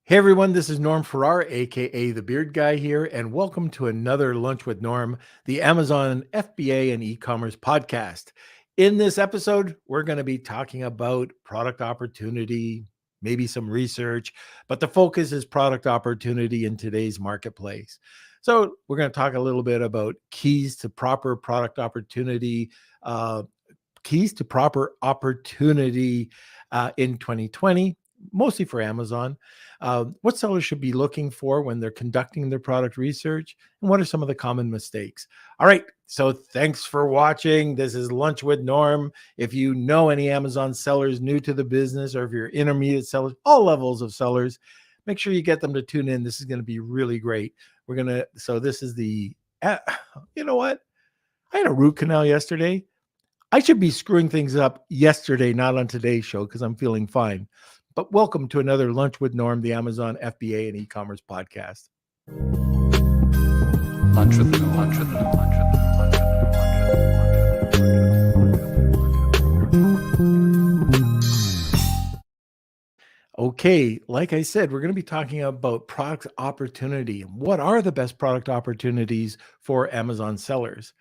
Hey everyone, this is Norm Farrar, aka the Beard Guy here, and welcome to another Lunch with Norm, the Amazon FBA and e-commerce podcast. In this episode, we're going to be talking about product opportunity, maybe some research, but the focus is product opportunity in today's marketplace. So we're going to talk a little bit about keys to proper product opportunity, uh, in 2020, mostly for Amazon. What sellers should be looking for when they're conducting their product research, and what are some of the common mistakes? All right, so thanks for watching. This is Lunch with Norm. If you know any Amazon sellers new to the business, or if you're intermediate sellers, all levels of sellers, make sure you get them to tune in. This is going to be really great. This is you know what? I had a root canal yesterday. I should be screwing things up yesterday, not on today's show, because I'm feeling fine. But welcome to another Lunch with Norm, the Amazon FBA and e-commerce podcast. Lunch with Norm. Lunch with Norm. Lunch with Norm. Okay, like I said, we're going to be talking about product opportunity. What are the best product opportunities for Amazon sellers?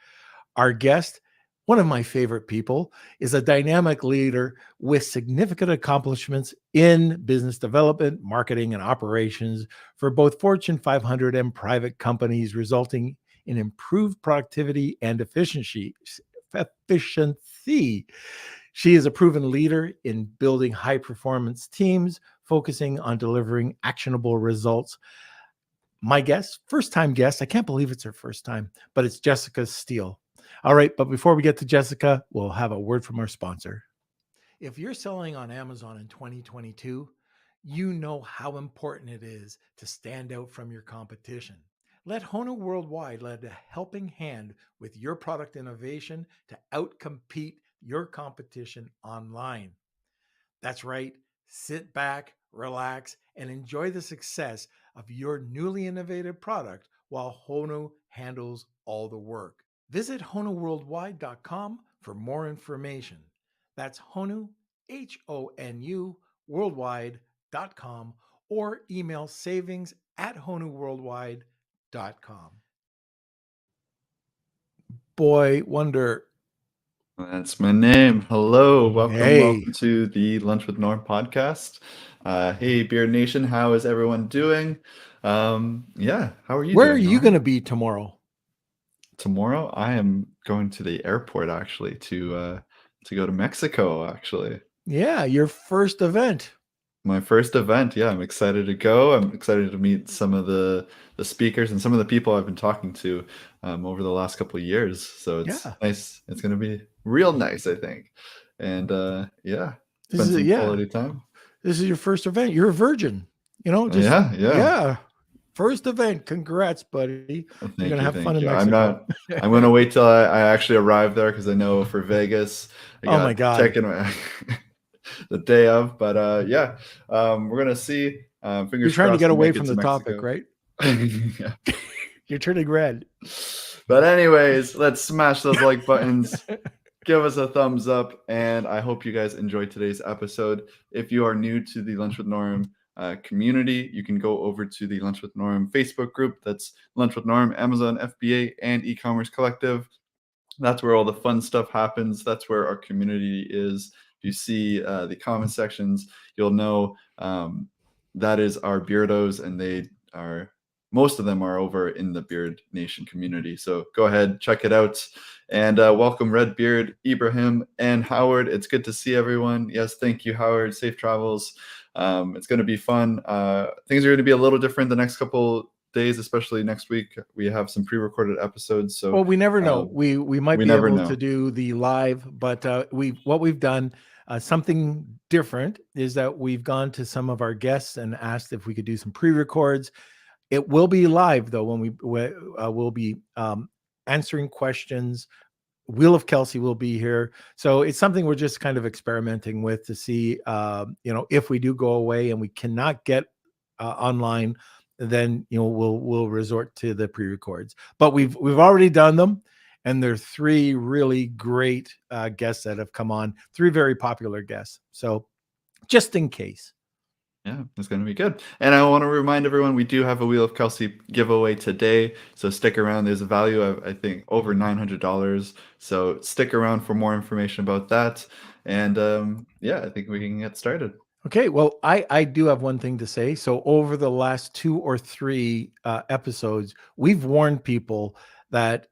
Our guest, one of my favorite people, is a dynamic leader with significant accomplishments in business development, marketing, and operations for both Fortune 500 and private companies, resulting in improved productivity and efficiency. She is a proven leader in building high-performance teams, focusing on delivering actionable results. My guest, first-time guest, I can't believe it's her first time, but it's Jessica Steele. All right, but before we get to Jessica, we'll have a word from our sponsor. If you're selling on Amazon in 2022, you know how important it is to stand out from your competition. Let Hono Worldwide lend a helping hand with your product innovation to outcompete your competition online. That's right. Sit back, relax, and enjoy the success of your newly innovative product while Hono handles all the work. Visit honoworldwide.com for more information. That's Honu, Honu, worldwide.com, or email savings@honoworldwide.com. Boy Wonder. That's my name. Hello, Hey. welcome to the Lunch with Norm podcast. Hey, Beard Nation, how is everyone doing? How are you? Where doing, are you Norm? going to be tomorrow? Tomorrow, I am going to the airport actually to go to Mexico. Actually, yeah, your first event. My first event. Yeah, I'm excited to go. I'm excited to meet some of the speakers and some of the people I've been talking to over the last couple of years. So it's nice. It's going to be real nice, I think. And spend some quality time. This is your first event. You're a virgin, Yeah. First event. Congrats, buddy. You're going to have fun in Mexico. I'm going to wait till I actually arrive there, because I know for Vegas, I got my God. checking the day of, but we're gonna see. Fingers You're trying to get away from the Mexico. topic, right? You're turning red. But anyways, let's smash those like buttons. Give us a thumbs up, and I hope you guys enjoyed today's episode. If you are new to the Lunch with Norm community, you can go over to the Lunch with Norm Facebook group. That's Lunch with Norm, Amazon FBA, and e-commerce collective. That's where all the fun stuff happens. That's where our community is. If you see the comment sections, you'll know that is our beardos, and most of them are over in the Beard Nation community. So go ahead, check it out. And welcome Redbeard, Ibrahim, and Howard. It's good to see everyone. Yes, thank you, Howard. Safe travels. It's going to be fun. Things are going to be a little different the next couple days, especially next week. We have some pre-recorded episodes. So we never know. We might be able to do the live, but what we've done, something different, is that we've gone to some of our guests and asked if we could do some pre-records. It will be live though, when we'll be answering questions. Wheel of Kelsey will be here. So it's something we're just kind of experimenting with to see, if we do go away and we cannot get online, then we'll resort to the pre-records. But we've already done them, and there are three really great guests that have come on, three very popular guests. So just in case. Yeah, it's going to be good. And I want to remind everyone we do have a Wheel of Kelsey giveaway today. So stick around. There's a value of, I think, over $900. So stick around for more information about that. And yeah, I think we can get started. Okay, well, I do have one thing to say. So over the last 2 or 3 episodes, we've warned people that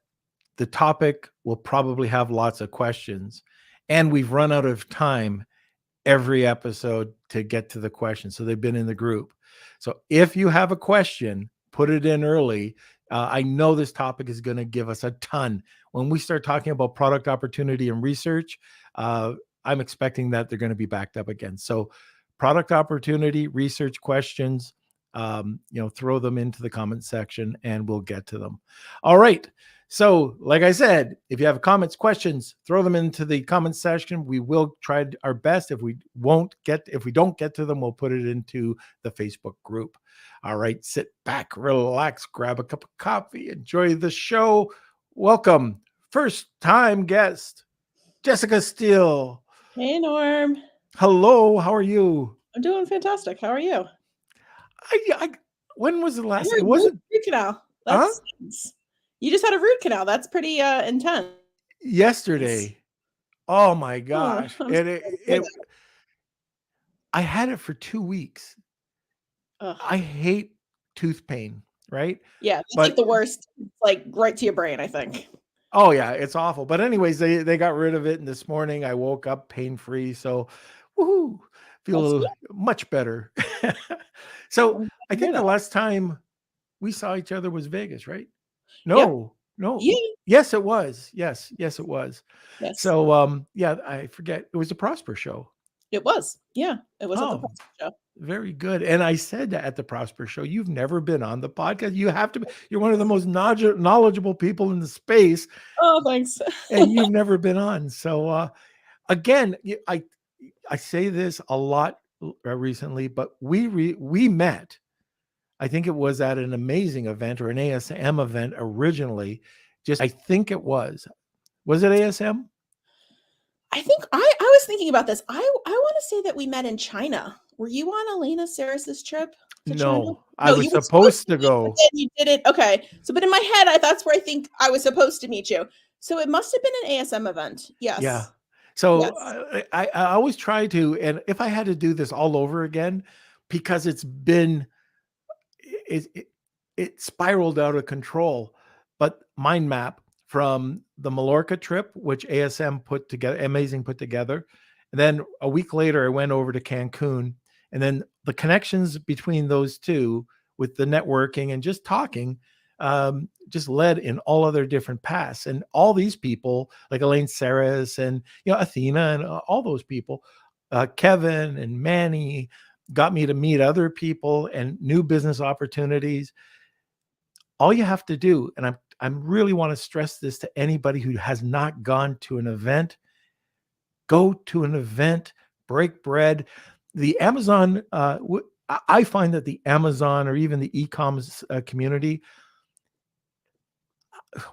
the topic will probably have lots of questions, and we've run out of time every episode to get to the question. So they've been in the group. So if you have a question, put it in early. I know this topic is going to give us a ton. When we start talking about product opportunity and research, I'm expecting that they're going to be backed up again. So product opportunity, research questions, throw them into the comment section and we'll get to them. All right. So, like I said, if you have comments, questions, throw them into the comment section. We will try our best. If we don't get to them, we'll put it into the Facebook group. All right, sit back, relax, grab a cup of coffee, enjoy the show. Welcome, first time guest, Jessica Steele. Hey, Norm. Hello, how are you? I'm doing fantastic. How are you? When was the last? It wasn't root canal. That's you just had a root canal. That's pretty intense. Yesterday. Oh my gosh. I had it for 2 weeks. Ugh. I hate tooth pain, right? Yeah, it's like the worst, like right to your brain, I think. Oh yeah, it's awful. But anyways, they got rid of it, and this morning I woke up pain-free. So woohoo, feel much better. So I think the last time we saw each other was Vegas, right? No. Yeah. Yes, it was. Yes, it was. Yes. So yeah, I forget. It was a Prosper show. It was. Yeah, it was at the Prosper show. Very good. And I said that at the Prosper show, you've never been on the podcast. You have to be. You're one of the most knowledgeable people in the space. Oh, thanks. And you've never been on. So again, I say this a lot recently, but we met. I think it was at an amazing event or an ASM event originally. I think it was. Was it ASM? I think I was thinking about this. I want to say that we met in China. Were you on Elena Saris's trip to China? No, I was supposed to go. You didn't. Okay. So, but in my head, that's where I think I was supposed to meet you. So it must have been an ASM event. Yes. Yeah. So yes. I always try to, and if I had to do this all over again, because it spiraled out of control. But mind map from the Mallorca trip, which ASM put together, and then a week later I went over to Cancun, and then the connections between those two with the networking and just talking just led in all other different paths. And all these people like Elaine Saris and Athena and all those people, Kevin and Manny, got me to meet other people and new business opportunities. All you have to do, and I really want to stress this to anybody who has not gone to an event, go to an event, break bread. The Amazon, I find that the Amazon or even the e-commerce community,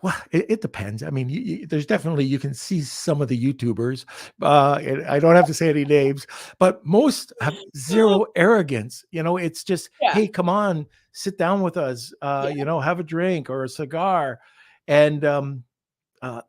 well, it depends. I mean, there's definitely, you can see some of the YouTubers. I don't have to say any names, but most have zero arrogance. It's just, hey, come on, sit down with us, have a drink or a cigar. And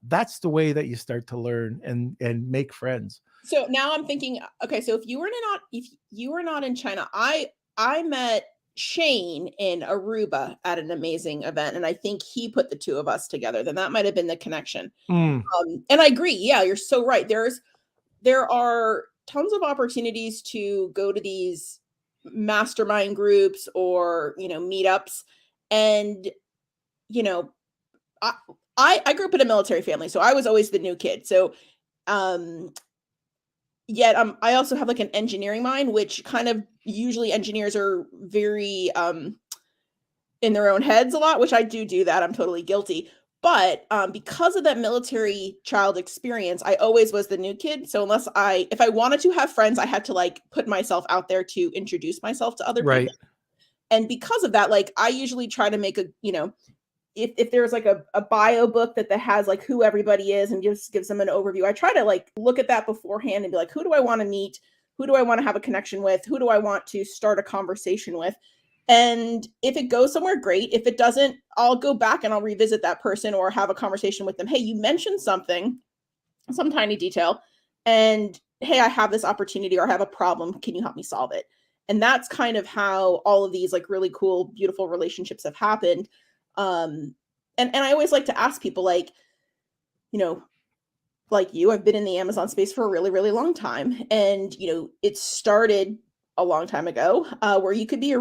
that's the way that you start to learn and make friends. So now I'm thinking, okay, so if you were not in China, I met Shane in Aruba at an amazing event, and I think he put the two of us together. Then that might have been the connection. And I agree. Yeah, you're so right. There are tons of opportunities to go to these mastermind groups or meetups, and I grew up in a military family, so I was always the new kid. So yet I also have like an engineering mind, which kind of usually engineers are very in their own heads a lot, which I do that. I'm totally guilty. But because of that military child experience, I always was the new kid. So if I wanted to have friends, I had to like put myself out there to introduce myself to other people. And because of that, like I usually try to make if there's like a bio book that has like who everybody is and gives them an overview, I try to like look at that beforehand and be like, who do I want to meet? who do I want to have a connection with? Who do I want to start a conversation with? And if it goes somewhere, great. If it doesn't, I'll go back and I'll revisit that person or have a conversation with them. Hey, you mentioned something, some tiny detail, and hey, I have this opportunity or I have a problem. Can you help me solve it? And that's kind of how all of these like really cool, beautiful relationships have happened. And I always like to ask people, like, you know, like you, I've been in the Amazon space for a really, really long time. And, you know, it started a long time ago where you could be a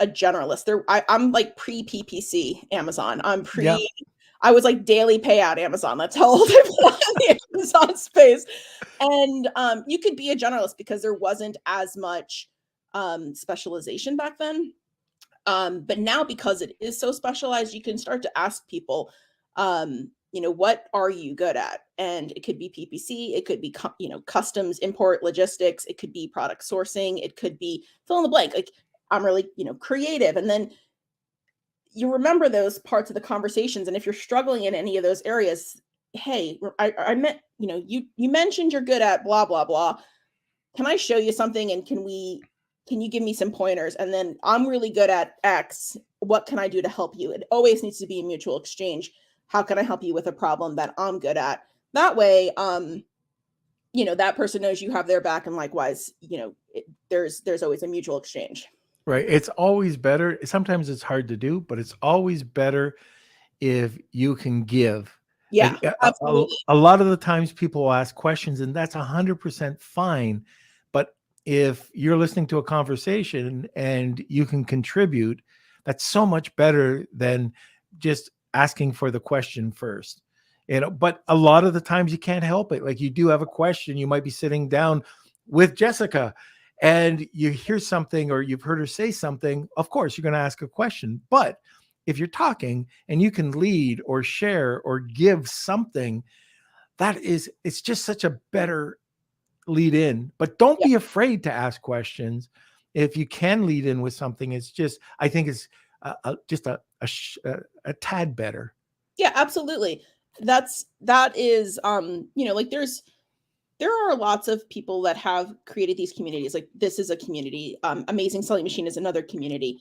generalist. I'm like pre-PPC Amazon. Yeah. I was like daily payout Amazon. That's how old I've been in the Amazon space. And you could be a generalist because there wasn't as much specialization back then. But now, because it is so specialized, you can start to ask people, you know, what are you good at? And it could be PPC, it could be, you know, customs, import, logistics, it could be product sourcing, it could be fill in the blank. Like, I'm really, you know, creative. And then you remember those parts of the conversations. And if you're struggling in any of those areas, hey, I meant, you know, you mentioned you're good at blah, blah, blah. Can I show you something? And can you give me some pointers? And then I'm really good at X. What can I do to help you? It always needs to be a mutual exchange. How can I help you with a problem that I'm good at? That way, you know, that person knows you have their back, and likewise, you know, there's always a mutual exchange. Right. It's always better. Sometimes it's hard to do, but it's always better if you can give. Yeah, Like, absolutely. a lot of the times people will ask questions, and that's 100% fine. But if you're listening to a conversation and you can contribute, that's so much better than just asking for the question first. You know, but a lot of the times you can't help it. Like, you do have a question, you might be sitting down with Jessica and you hear something or you've heard her say something. Of course, you're going to ask a question. But if you're talking and you can lead or share or give something, it's just such a better lead in. But don't Yeah. be afraid to ask questions. If you can lead in with something, I think it's just a tad better. Yeah, absolutely. That is, you know, like there are lots of people that have created these communities. Like, this is a community. Amazing Selling Machine is another community.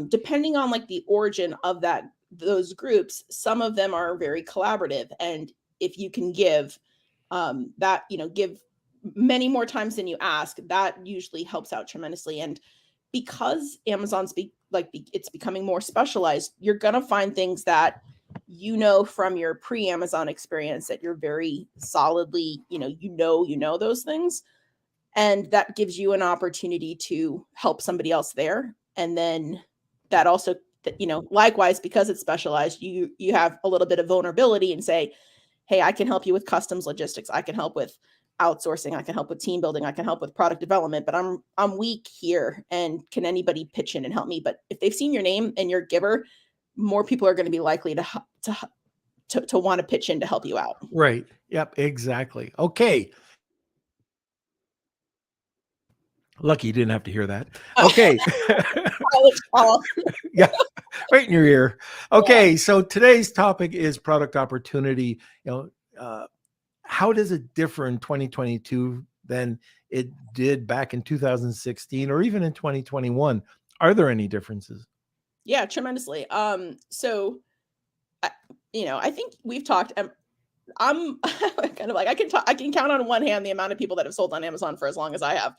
Depending on like the origin of those groups, some of them are very collaborative. And if you can give that, you know, give many more times than you ask, that usually helps out tremendously. And because it's becoming more specialized, you're gonna find things that, you know, from your pre-Amazon experience, that you're very solidly, you know those things, and that gives you an opportunity to help somebody else there. And then that also, you know, likewise, because it's specialized, you have a little bit of vulnerability and say, hey, I can help you with customs logistics, I can help with outsourcing, I can help with team building, I can help with product development, but I'm weak here, and can anybody pitch in and help me? But if they've seen your name and you're a giver, more people are going to be likely to want to pitch in to help you out. Right. Yep. Exactly. Okay. Lucky you didn't have to hear that. Okay. Yeah. Right in your ear. Okay. Yeah. So today's topic is product opportunity. You know, how does it differ in 2022 than it did back in 2016 or even in 2021? Are there any differences? Yeah, tremendously. So, you know, I think we've talked. I'm kind of like, I can count on one hand the amount of people that have sold on Amazon for as long as I have.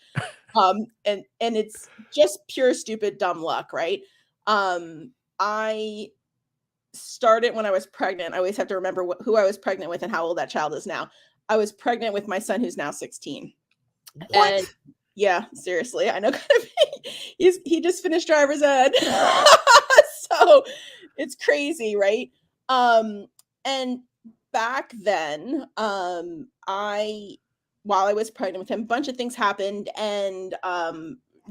And it's just pure, stupid, dumb luck, right? I started when I was pregnant. I always have to remember who I was pregnant with and how old that child is now. I was pregnant with my son, who's now 16. What? And yeah, seriously, I know. He just finished driver's ed. So it's crazy, right? And back then, while I was pregnant with him, a bunch of things happened, and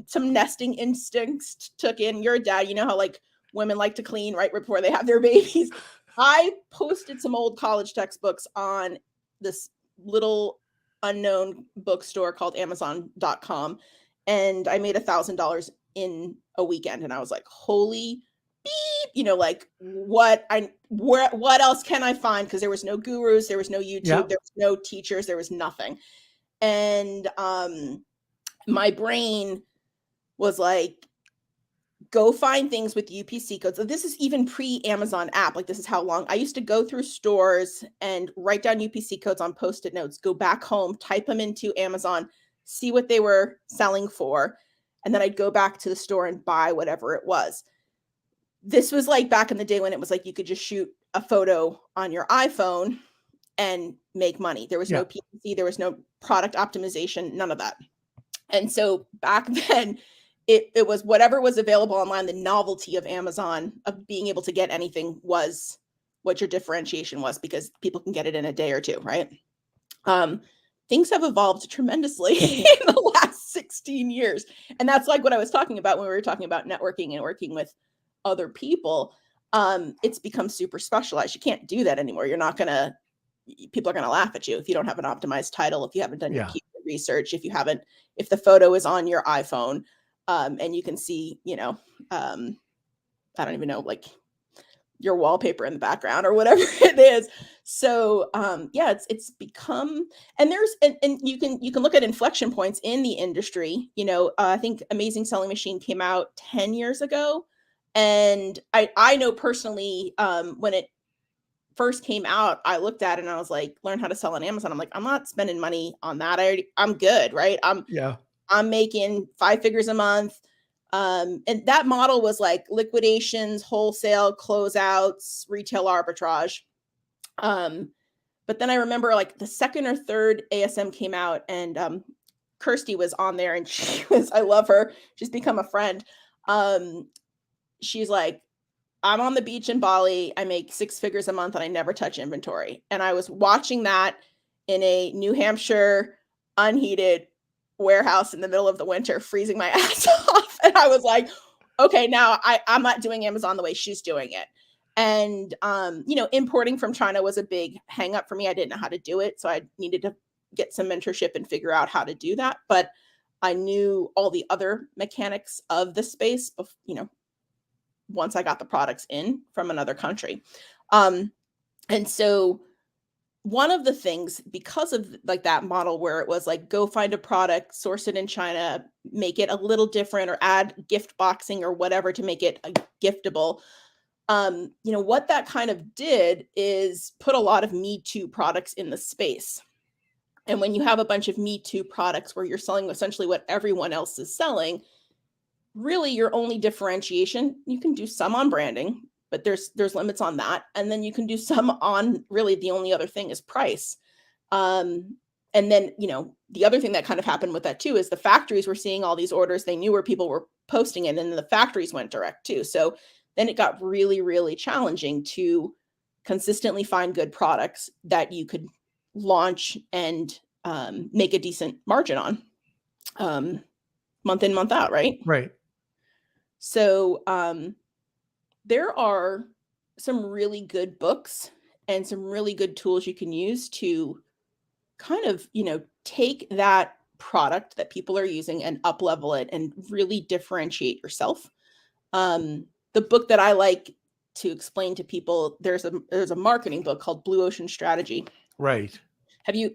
some nesting instincts took in. You're a dad, you know how like women like to clean right before they have their babies. I posted some old college textbooks on this little unknown bookstore called Amazon.com, and I made $1,000 in a weekend. And I was like, holy beep, you know, like what else can I find? Because there was no gurus, there was no YouTube, there was no teachers, there was nothing. And my brain was like, go find things with UPC codes. So this is even pre-Amazon app. Like, this is how long I used to go through stores and write down UPC codes on Post-it notes, go back home, type them into Amazon, see what they were selling for, and then I'd go back to the store and buy whatever it was. This was like back in the day when it was like you could just shoot a photo on your iPhone and make money. There was no PPC, there was no product optimization, none of that. And so back then, it was whatever was available online. The novelty of Amazon, of being able to get anything, was what your differentiation was, because people can get it in a day or two, right? Things have evolved tremendously in the last 16 years. And that's like what I was talking about when we were talking about networking and working with other people. It's become super specialized. You can't do that anymore. People are going to laugh at you if you don't have an optimized title, if you haven't done your keyword research, if the photo is on your iPhone, and you can see, I don't even know, like your wallpaper in the background or whatever it is. So, it's become, and you can look at inflection points in the industry. I think Amazing Selling Machine came out 10 years ago. And I know personally, when it first came out, I looked at it and I was like, learn how to sell on Amazon. I'm like, I'm not spending money on that. I'm good, right? I'm making 5 figures a month. And that model was like liquidations, wholesale, closeouts, retail arbitrage. But then I remember like the second or third ASM came out, and Kirsty was on there, and I love her. She's become a friend. She's like, I'm on the beach in Bali. I make 6 figures a month and I never touch inventory. And I was watching that in a New Hampshire unheated warehouse in the middle of the winter, freezing my ass off. And I was like, okay, now I'm not doing Amazon the way she's doing it. And, importing from China was a big hang up for me. I didn't know how to do it. So I needed to get some mentorship and figure out how to do that. But I knew all the other mechanics of the space, once I got the products in from another country. And so one of the things, because of like that model where it was like, go find a product, source it in China, make it a little different, or add gift boxing or whatever to make it giftable. What that kind of did is put a lot of Me Too products in the space. And when you have a bunch of Me Too products where you're selling essentially what everyone else is selling, really your only differentiation, you can do some on branding, but there's limits on that. And then you can do some on, really the only other thing is price. And then, the other thing that kind of happened with that too is the factories were seeing all these orders. They knew where people were posting it, and then the factories went direct too. So then it got really, really challenging to consistently find good products that you could launch and make a decent margin on, month in, month out, right? Right. So there are some really good books and some really good tools you can use to kind of, take that product that people are using and up level it and really differentiate yourself. The book that I like to explain to people, there's a marketing book called Blue Ocean Strategy. Right. Are you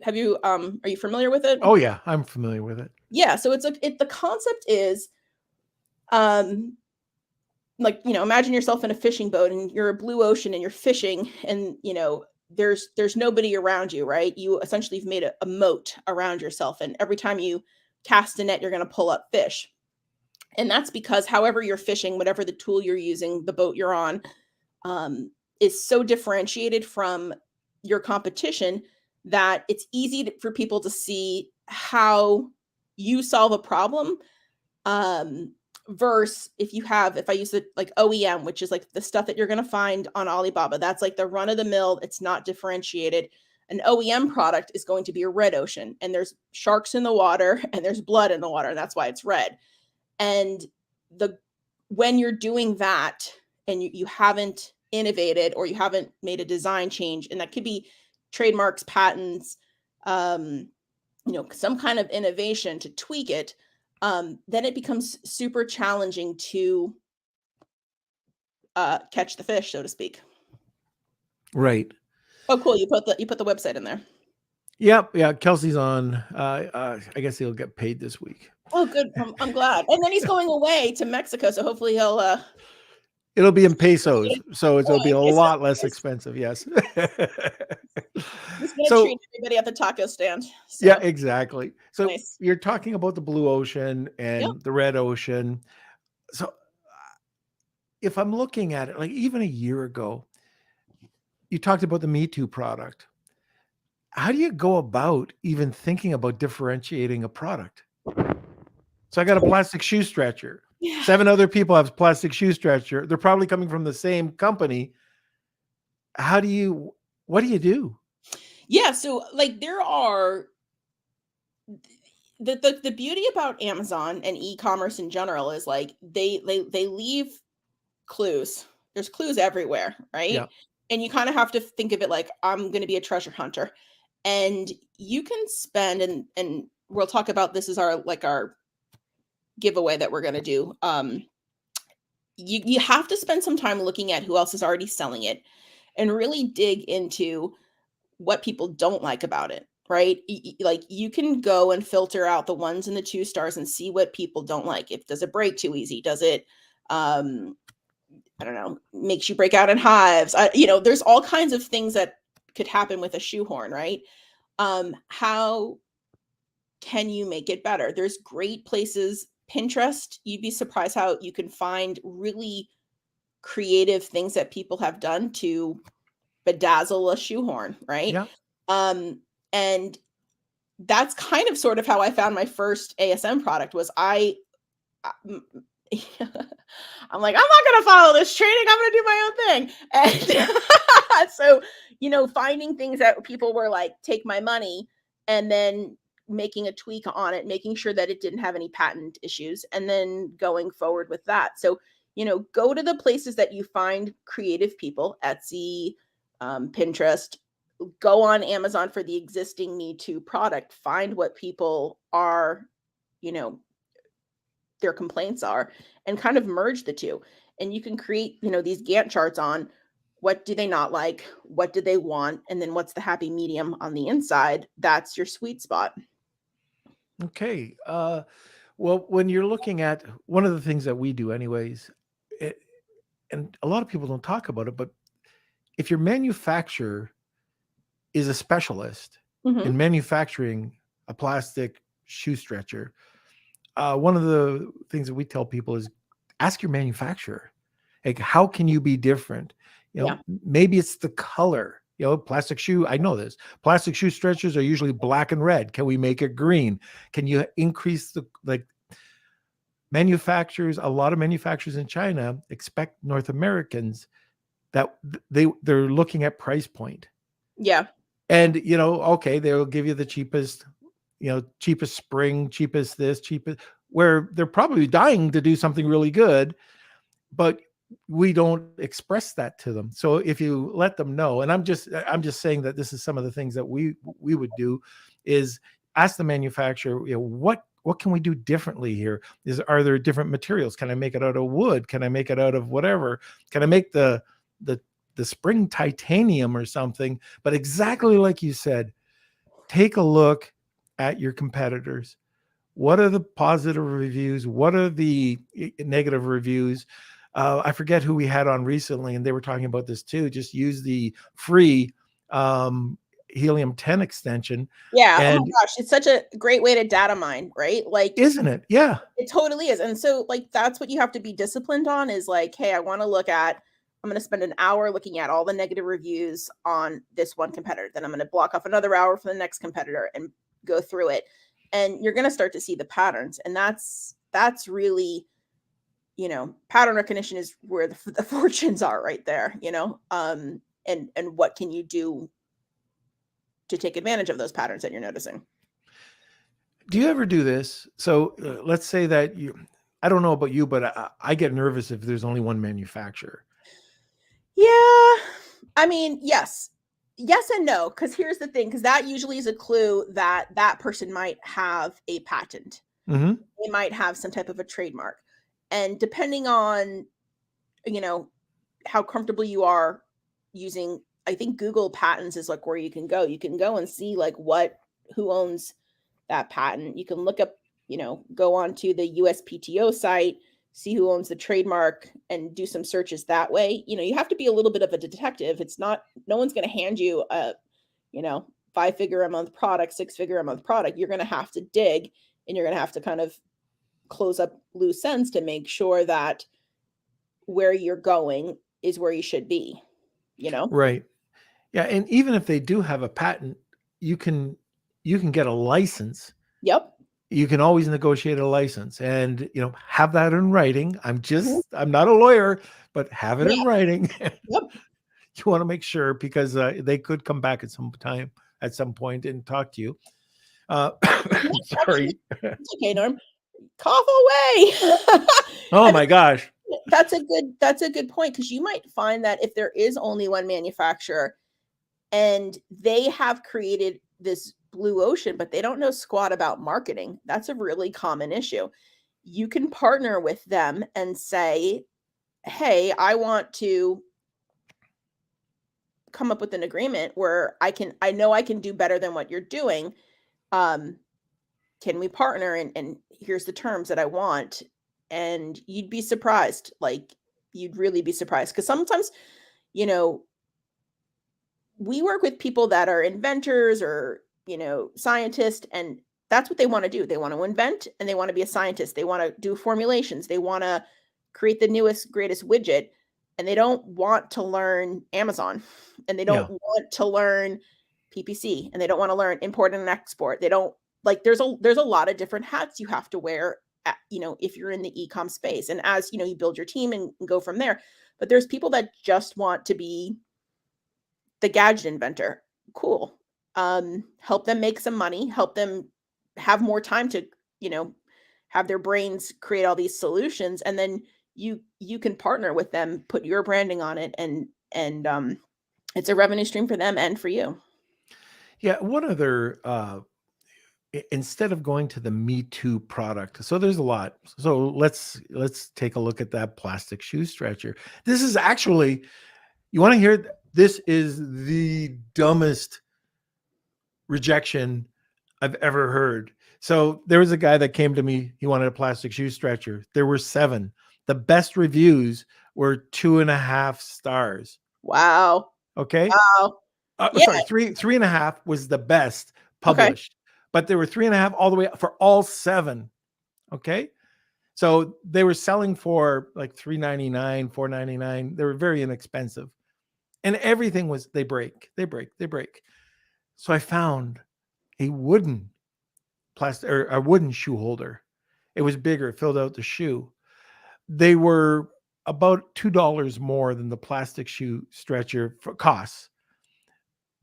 familiar with it? Oh yeah, I'm familiar with it. Yeah. So the concept is, imagine yourself in a fishing boat and you're a blue ocean and you're fishing, and, there's nobody around you, right? You essentially have made a moat around yourself. And every time you cast a net, you're going to pull up fish. And that's because however you're fishing, whatever the tool you're using, the boat you're on, is so differentiated from your competition that it's easy for people to see how you solve a problem. Versus if I use it like OEM, which is like the stuff that you're going to find on Alibaba, that's like the run of the mill. It's not differentiated. An OEM product is going to be a red ocean, and there's sharks in the water and there's blood in the water. And that's why it's red. And when you're doing that and you haven't innovated, or you haven't made a design change, and that could be trademarks, patents, some kind of innovation to tweak it, then it becomes super challenging to catch the fish, so to speak. Right. Oh, cool! You put the website in there. Yeah. Kelsey's on. I guess he'll get paid this week. Oh, good. I'm glad. And then he's going away to Mexico, so hopefully he'll. It'll be in pesos, so it'll be a Pesos, lot less nice. expensive. Yes. He's gonna So treat everybody at the taco stand. So yeah, exactly. So nice. you're talking about the blue ocean Yep. and the red ocean. So if I'm looking at it, like even a year ago, you talked about the Me Too product. How do you go about even thinking about differentiating a product? So I got a plastic shoe stretcher. Yeah. 7 other people have plastic shoe stretcher. They're probably coming from the same company. What do you do? Yeah. So like there are the beauty about Amazon and e-commerce in general is like they leave clues. There's clues everywhere, right? Yeah. And you kind of have to think of it like I'm going to be a treasure hunter, and you can spend and we'll talk about this as our giveaway that we're going to do. You have to spend some time looking at who else is already selling it and really dig into what people don't like about it, right? Like you can go and filter out the 1s and the 2 stars and see what people don't like. If does it break too easy? Does it I don't know, makes you break out in hives? There's all kinds of things that could happen with a shoehorn, right? How can you make it better? There's great places. Pinterest, you'd be surprised how you can find really creative things that people have done to bedazzle a shoehorn, right? Yeah. And that's kind of sort of how I found my first ASM product was I'm like, I'm not going to follow this training. I'm going to do my own thing. And so, finding things that people were like, take my money, and then making a tweak on it, making sure that it didn't have any patent issues, and then going forward with that. So, go to the places that you find creative people, Etsy, Pinterest, go on Amazon for the existing Me Too product, find what people are, their complaints are, and kind of merge the two. And you can create, these Gantt charts on what do they not like, what do they want, and then what's the happy medium on the inside. That's your sweet spot. Okay. Well, when you're looking at one of the things that we do, anyways, and a lot of people don't talk about it, but if your manufacturer is a specialist in manufacturing a plastic shoe stretcher, one of the things that we tell people is ask your manufacturer, like, how can you be different? Maybe it's the color. Plastic shoe, I know this. Plastic shoe stretchers are usually black and red. Can we make it green? Can you increase manufacturers? A lot of manufacturers in China expect North Americans that they're looking at price point. Yeah. And, okay, they'll give you the cheapest, cheapest spring, cheapest this, cheapest, where they're probably dying to do something really good, but we don't express that to them. So if you let them know, and I'm just saying that this is some of the things that we would do, is ask the manufacturer, what can we do differently here? Are there different materials? Can I make it out of wood? Can I make it out of whatever? Can I make the spring titanium or something? But exactly like you said, take a look at your competitors. What are the positive reviews? What are the negative reviews? I forget who we had on recently, and they were talking about this too. Just use the free Helium 10 extension. Yeah. And oh my gosh, it's such a great way to data mine, right? Like, isn't it? Yeah. It totally is. And so that's what you have to be disciplined on is like, hey, I'm going to spend an hour looking at all the negative reviews on this one competitor. Then I'm going to block off another hour for the next competitor and go through it. And you're going to start to see the patterns. And that's really, pattern recognition is where the fortunes are right there, and what can you do to take advantage of those patterns that you're noticing? Do you ever do this? So let's say that I don't know about you, but I get nervous if there's only one manufacturer. Yeah. I mean, yes and no, because here's the thing, because that usually is a clue that person might have a patent. Mm-hmm. They might have some type of a trademark. And depending on, how comfortable you are using I think Google patents is like where you can go. You can go and see like who owns that patent. You can look up, go onto the USPTO site, see who owns the trademark, and do some searches that way. You have to be a little bit of a detective. No one's going to hand you a, 5-figure a month product, 6-figure a month product. You're going to have to dig, and you're going to have to kind of close up loose ends to make sure that where you're going is where you should be, Right. Yeah. And even if they do have a patent, you can get a license. Yep. You can always negotiate a license and, have that in writing. I'm not a lawyer, but have it in writing. Yep. You want to make sure, because they could come back at some point and talk to you. Sorry. It's okay, Norm. Cough away. Oh my gosh. That's a good point, because you might find that if there is only one manufacturer and they have created this blue ocean, but they don't know squat about marketing, that's a really common issue. You can partner with them and say, hey, I want to come up with an agreement where I know I can do better than what you're doing. Can we partner? And here's the terms that I want. And you'd be surprised. Like, you'd really be surprised. Because sometimes, we work with people that are inventors or, scientists, and that's what they want to do. They want to invent, and they want to be a scientist. They want to do formulations. They want to create the newest, greatest widget. And they don't want to learn Amazon, and they don't want to learn PPC, and they don't want to learn import and export. They don't there's a lot of different hats you have to wear, if you're in the e-com space. And as you build your team and go from there. But there's people that just want to be the gadget inventor. Cool. Help them make some money, help them have more time to, have their brains create all these solutions. And then you can partner with them, put your branding on it, and it's a revenue stream for them and for you. Yeah. One other, instead of going to the Me Too product, so there's a lot. So let's take a look at that plastic shoe stretcher. This is actually, you want to hear, this is the dumbest rejection I've ever heard. So there was a guy that came to me. He wanted a plastic shoe stretcher. There were 7. The best reviews were 2.5 stars. Wow. Okay. Wow. Sorry, 3.5 was the best published, but there were 3.5 all the way up for all 7. Okay. So they were selling for like $3.99, $4.99. They were very inexpensive, and everything was, they break. So I found a wooden plastic, or a wooden shoe holder. It was bigger. It filled out the shoe. They were about $2 more than the plastic shoe stretcher for costs,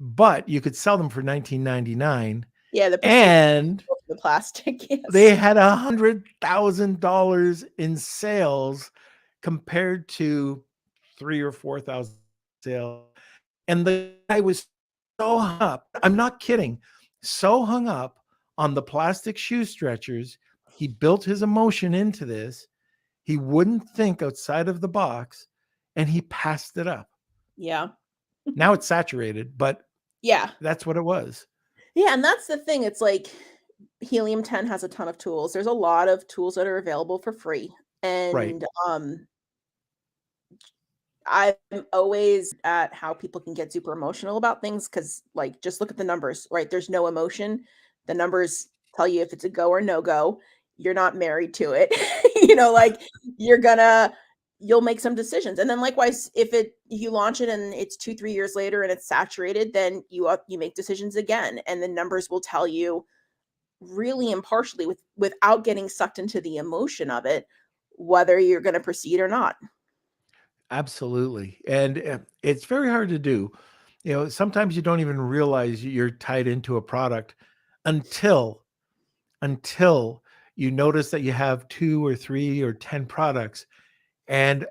but you could sell them for $19.99. Yeah, and the plastic. Yes. They had $100,000 in sales compared to $3,000 or $4,000 sales. And the guy was so hung up. I'm not kidding. So hung up on the plastic shoe stretchers. He built his emotion into this. He wouldn't think outside of the box, and he passed it up. Yeah. Now it's saturated, but yeah, that's what it was. Yeah. And that's the thing. It's like Helium 10 has a ton of tools. There's a lot of tools that are available for free. And I'm always at how people can get super emotional about things, because just look at the numbers, right? There's no emotion. The numbers tell you if it's a go or no go. You're not married to it. You'll make some decisions. And then likewise, if you launch it and it's 2-3 years later and it's saturated, then you make decisions again. And the numbers will tell you really impartially, without getting sucked into the emotion of it, whether you're going to proceed or not. Absolutely. And it's very hard to do. Sometimes you don't even realize you're tied into a product until you notice that you have 2 or 3 or 10 products, and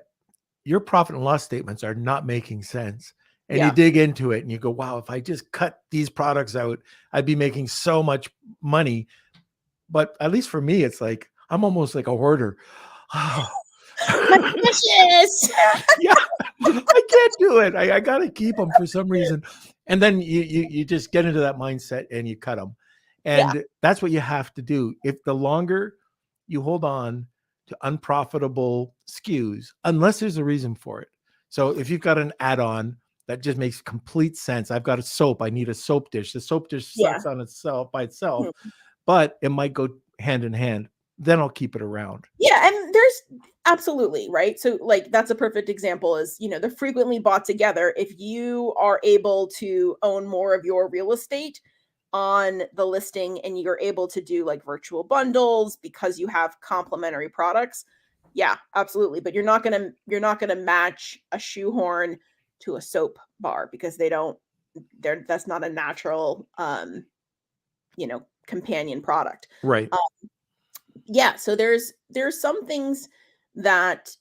your profit and loss statements are not making sense. And you dig into it and you go, wow, if I just cut these products out, I'd be making so much money. But at least for me, it's like, I'm almost like a hoarder. My precious. Yeah, I can't do it. I got to keep them for some reason. And then you just get into that mindset and you cut them. Yeah. And that's what you have to do. If the longer you hold on to unprofitable SKUs, unless there's a reason for it. So if you've got an add-on that just makes complete sense. I've got a soap. I need a soap dish. The soap dish Yeah. sucks on itself by itself, Mhm. but it might go hand in hand. Then I'll keep it around. Yeah, and there's absolutely, right? So like that's a perfect example is, the frequently bought together. If you are able to own more of your real estate on the listing and you're able to do like virtual bundles because you have complementary products, yeah, absolutely. But you're not gonna match a shoehorn to a soap bar because that's not a natural companion product. Right. Yeah, so there's some things that,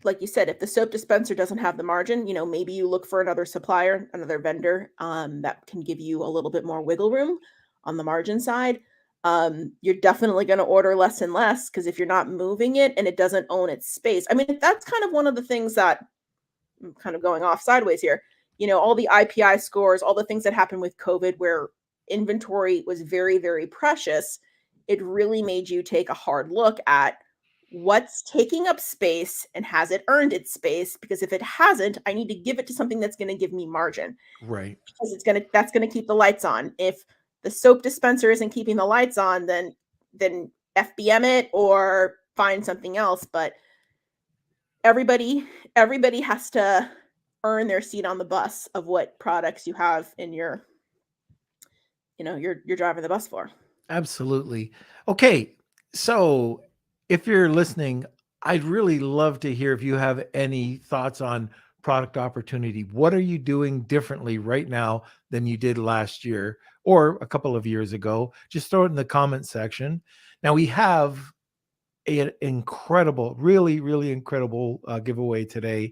like you said, if the soap dispenser doesn't have the margin, maybe you look for another supplier, another vendor, that can give you a little bit more wiggle room on the margin side. You're definitely going to order less and less because if you're not moving it and it doesn't own its space, I mean, that's kind of one of the things that I'm kind of going off sideways here. All the IPI scores, all the things that happened with COVID where inventory was very, very precious, it really made you take a hard look at what's taking up space and has it earned its space? Because if it hasn't, I need to give it to something that's going to give me margin Right. because that's going to keep the lights on. If the soap dispenser isn't keeping the lights on, then FBM it or find something else. But everybody has to earn their seat on the bus of what products you have in you're driving the bus for. Absolutely. Okay. So if you're listening, I'd really love to hear if you have any thoughts on product opportunity. What are you doing differently right now than you did last year or a couple of years ago? Just throw it in the comment section. Now we have an incredible, really, really incredible giveaway today.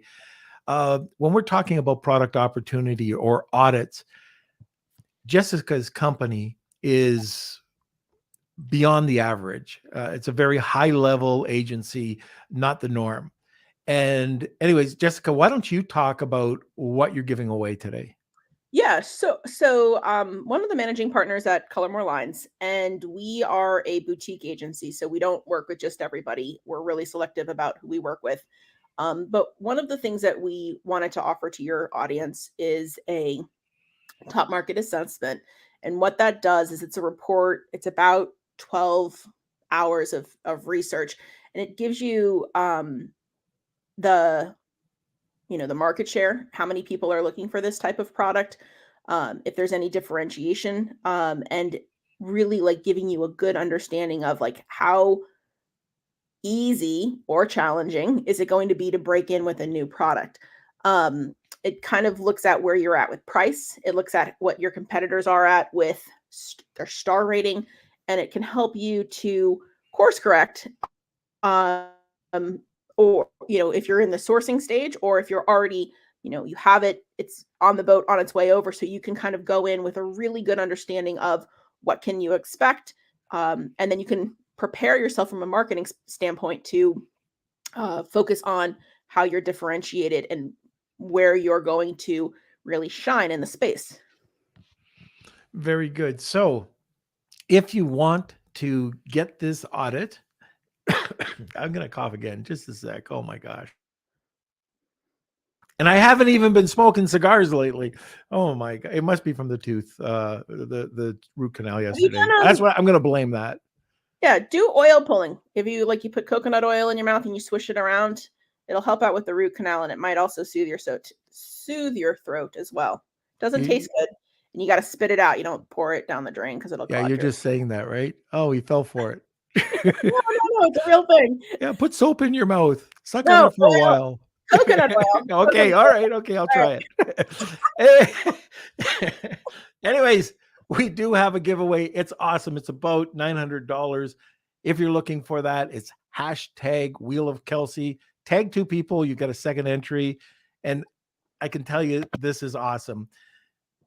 When we're talking about product opportunity or audits, Jessica's company is beyond the average. It's a very high level agency, not the norm. And, anyways, Jessica, why don't you talk about what you're giving away today? Yeah, so one of the managing partners at Color More Lines, and we are a boutique agency, so we don't work with just everybody. We're really selective about who we work with. But one of the things that we wanted to offer to your audience is a top market assessment. And what that does is it's a report, it's about 12 hours of research, and it gives you the the market share, how many people are looking for this type of product, if there's any differentiation, and really like giving you a good understanding of like how easy or challenging is it going to be to break in with a new product. It kind of looks at where you're at with price. It looks at what your competitors are at with their star rating, and it can help you to course correct, um, or if you're in the sourcing stage, or if you're already you have it's on the boat on its way over, so you can kind of go in with a really good understanding of what can you expect, and then you can prepare yourself from a marketing standpoint to focus on how you're differentiated and where you're going to really shine in the space. Very good. So, if you want to get this audit, I'm going to cough again. Just a sec. Oh my gosh. And I haven't even been smoking cigars lately. Oh my god. It must be from the tooth, the root canal Have you yesterday. done That's what I'm going to blame that. Yeah, do oil pulling. If you put coconut oil in your mouth and you swish it around, it'll help out with the root canal, and it might also soothe your throat as well. Doesn't taste good, and you got to spit it out. You don't pour it down the drain because it'll Yeah, clog you're your. just saying that, right? Oh, he fell for it. No, it's a real thing. Yeah, put soap in your mouth. Suck on No, it for a oil, while. coconut oil. Okay, Coconut all oil. right. Okay, I'll All try it. Anyways, we do have a giveaway. It's awesome. It's about $900. If you're looking for that, it's hashtag Wheel of Kelsey. Tag 2 people, you get a second entry. And I can tell you, this is awesome.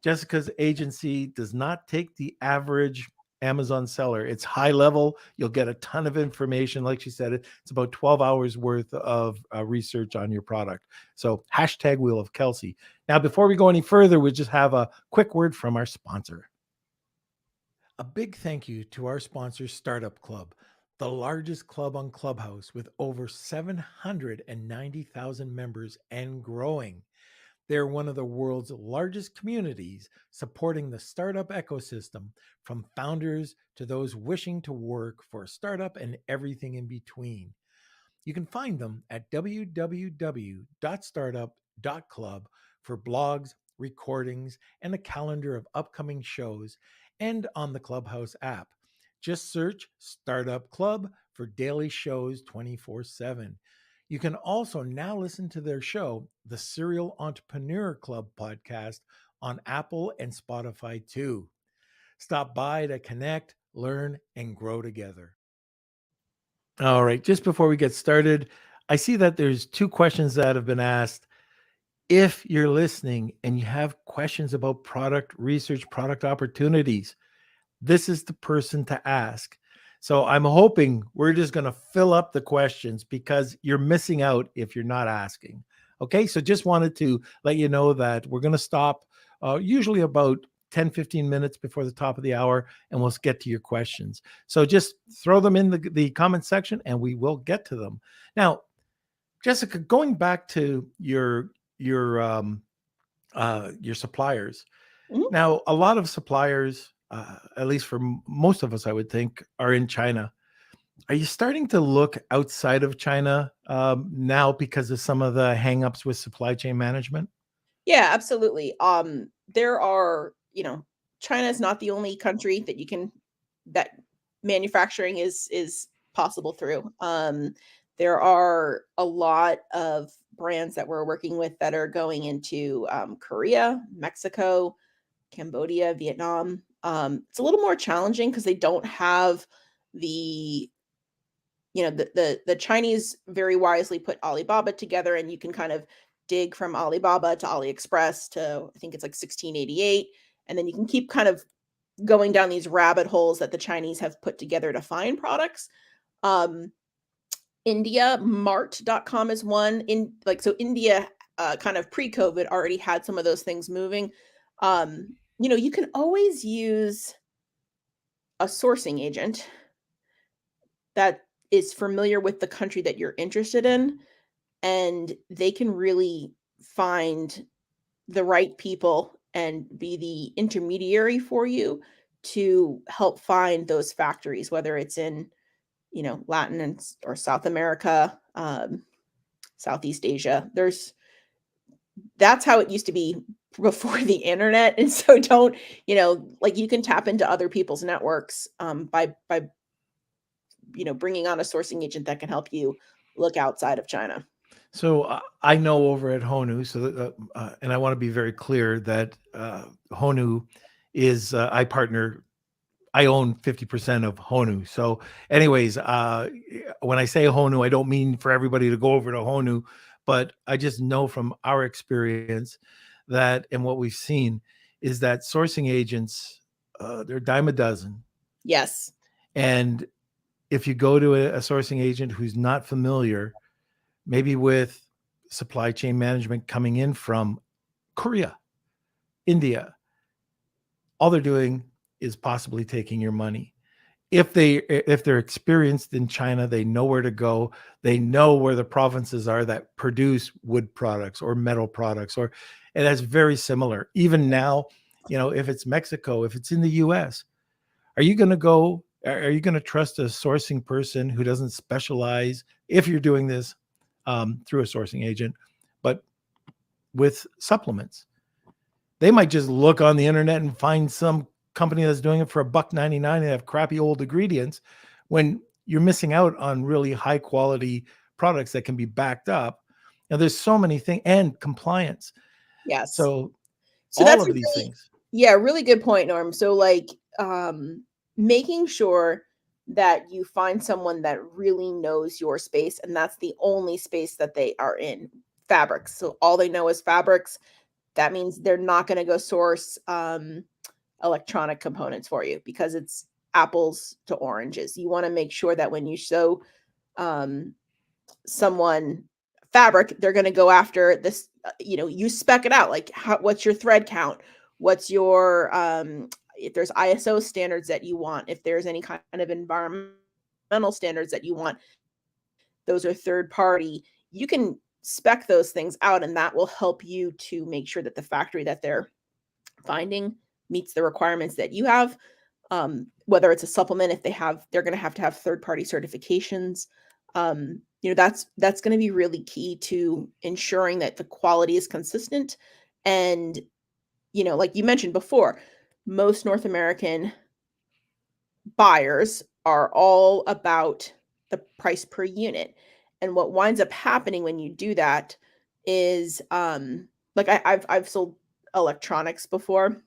Jessica's agency does not take the average Amazon seller. It's high level. You'll get a ton of information. Like she said, it's about 12 hours worth of research on your product. So hashtag Wheel of Kelsey. Now, before we go any further, we just have a quick word from our sponsor. A big thank you to our sponsor, Startup Club, the largest club on Clubhouse with over 790,000 members and growing. They're one of the world's largest communities supporting the startup ecosystem, from founders to those wishing to work for a startup and everything in between. You can find them at www.startup.club for blogs, recordings, and a calendar of upcoming shows, and on the Clubhouse app. Just search Startup Club for daily shows 24/7. You can also now listen to their show, the Serial Entrepreneur Club podcast, on Apple and Spotify too. Stop by to connect, learn, and grow together. All right, just before we get started, I see that there's 2 questions that have been asked. If you're listening and you have questions about product research, product opportunities, this is the person to ask. So I'm hoping we're just going to fill up the questions, because you're missing out if you're not asking. Okay, so just wanted to let you know that we're going to stop usually about 10-15 minutes before the top of the hour, and we'll get to your questions. So just throw them in the comment section and we will get to them. Now, Jessica, going back to your suppliers. Mhm. Now, a lot of suppliers, at least for most of us, I would think, are in China. Are you starting to look outside of China now because of some of the hangups with supply chain management? Yeah, absolutely. There are, China is not the only country that manufacturing is possible through. There are a lot of brands that we're working with that are going into Korea, Mexico, Cambodia, Vietnam. It's a little more challenging because they don't have the the Chinese very wisely put Alibaba together, and you can kind of dig from Alibaba to AliExpress to, I think it's like 1688, and then you can keep kind of going down these rabbit holes that the Chinese have put together to find products. Um, India Mart.com is one. India, kind of pre-COVID, already had some of those things moving. You can always use a sourcing agent that is familiar with the country that you're interested in, and they can really find the right people and be the intermediary for you to help find those factories, whether it's in, Latin or South America, Southeast Asia. That's how it used to be before the internet. And so don't, you can tap into other people's networks by bringing on a sourcing agent that can help you look outside of China. So I know over at Honu, and I want to be very clear that Honu is I own 50% of Honu. So anyways, when I say Honu, I don't mean for everybody to go over to Honu, but I just know from our experience that, and what we've seen, is that sourcing agents, they're a dime a dozen. Yes. And if you go to a sourcing agent who's not familiar, maybe with supply chain management coming in from Korea, India, all they're doing is possibly taking your money. If they're experienced in China, they know where to go. They know where the provinces are that produce wood products or metal products, and that's very similar. Even now, if it's Mexico, if it's in the US, are you going to trust a sourcing person who doesn't specialize, if you're doing this through a sourcing agent, but with supplements? They might just look on the internet and find some company that's doing it for $1.99 and have crappy old ingredients, when you're missing out on really high quality products that can be backed up. Now, there's so many things, and compliance. Yes. So So all that's of these things. Yeah, really good point, Norm. So making sure that you find someone that really knows your space, and that's the only space that they are in, fabrics. So all they know is fabrics. That means they're not going to go source electronic components for you, because it's apples to oranges. You want to make sure that when you show someone fabric, they're going to go after this, you spec it out, like what's your thread count, what's your if there's ISO standards that you want, if there's any kind of environmental standards that you want, those are third party. You can spec those things out, and that will help you to make sure that the factory that they're finding meets the requirements that you have. Whether it's a supplement, if they're going to have third party certifications. That's going to be really key to ensuring that the quality is consistent. And like you mentioned before, most North American buyers are all about the price per unit. And what winds up happening when you do that is like I've sold electronics before,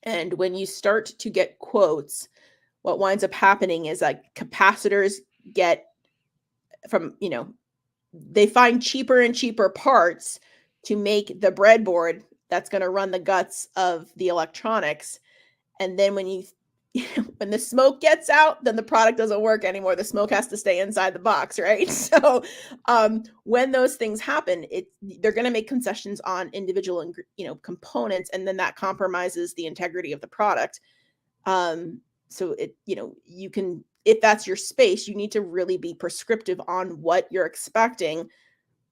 and when you start to get quotes, what winds up happening is like capacitors get from, they find cheaper and cheaper parts to make the breadboard that's going to run the guts of the electronics. And then when the smoke gets out, then the product doesn't work anymore. The smoke has to stay inside the box, right? So when those things happen, they're going to make concessions on individual components, and then that compromises the integrity of the product. So you can, if that's your space, you need to really be prescriptive on what you're expecting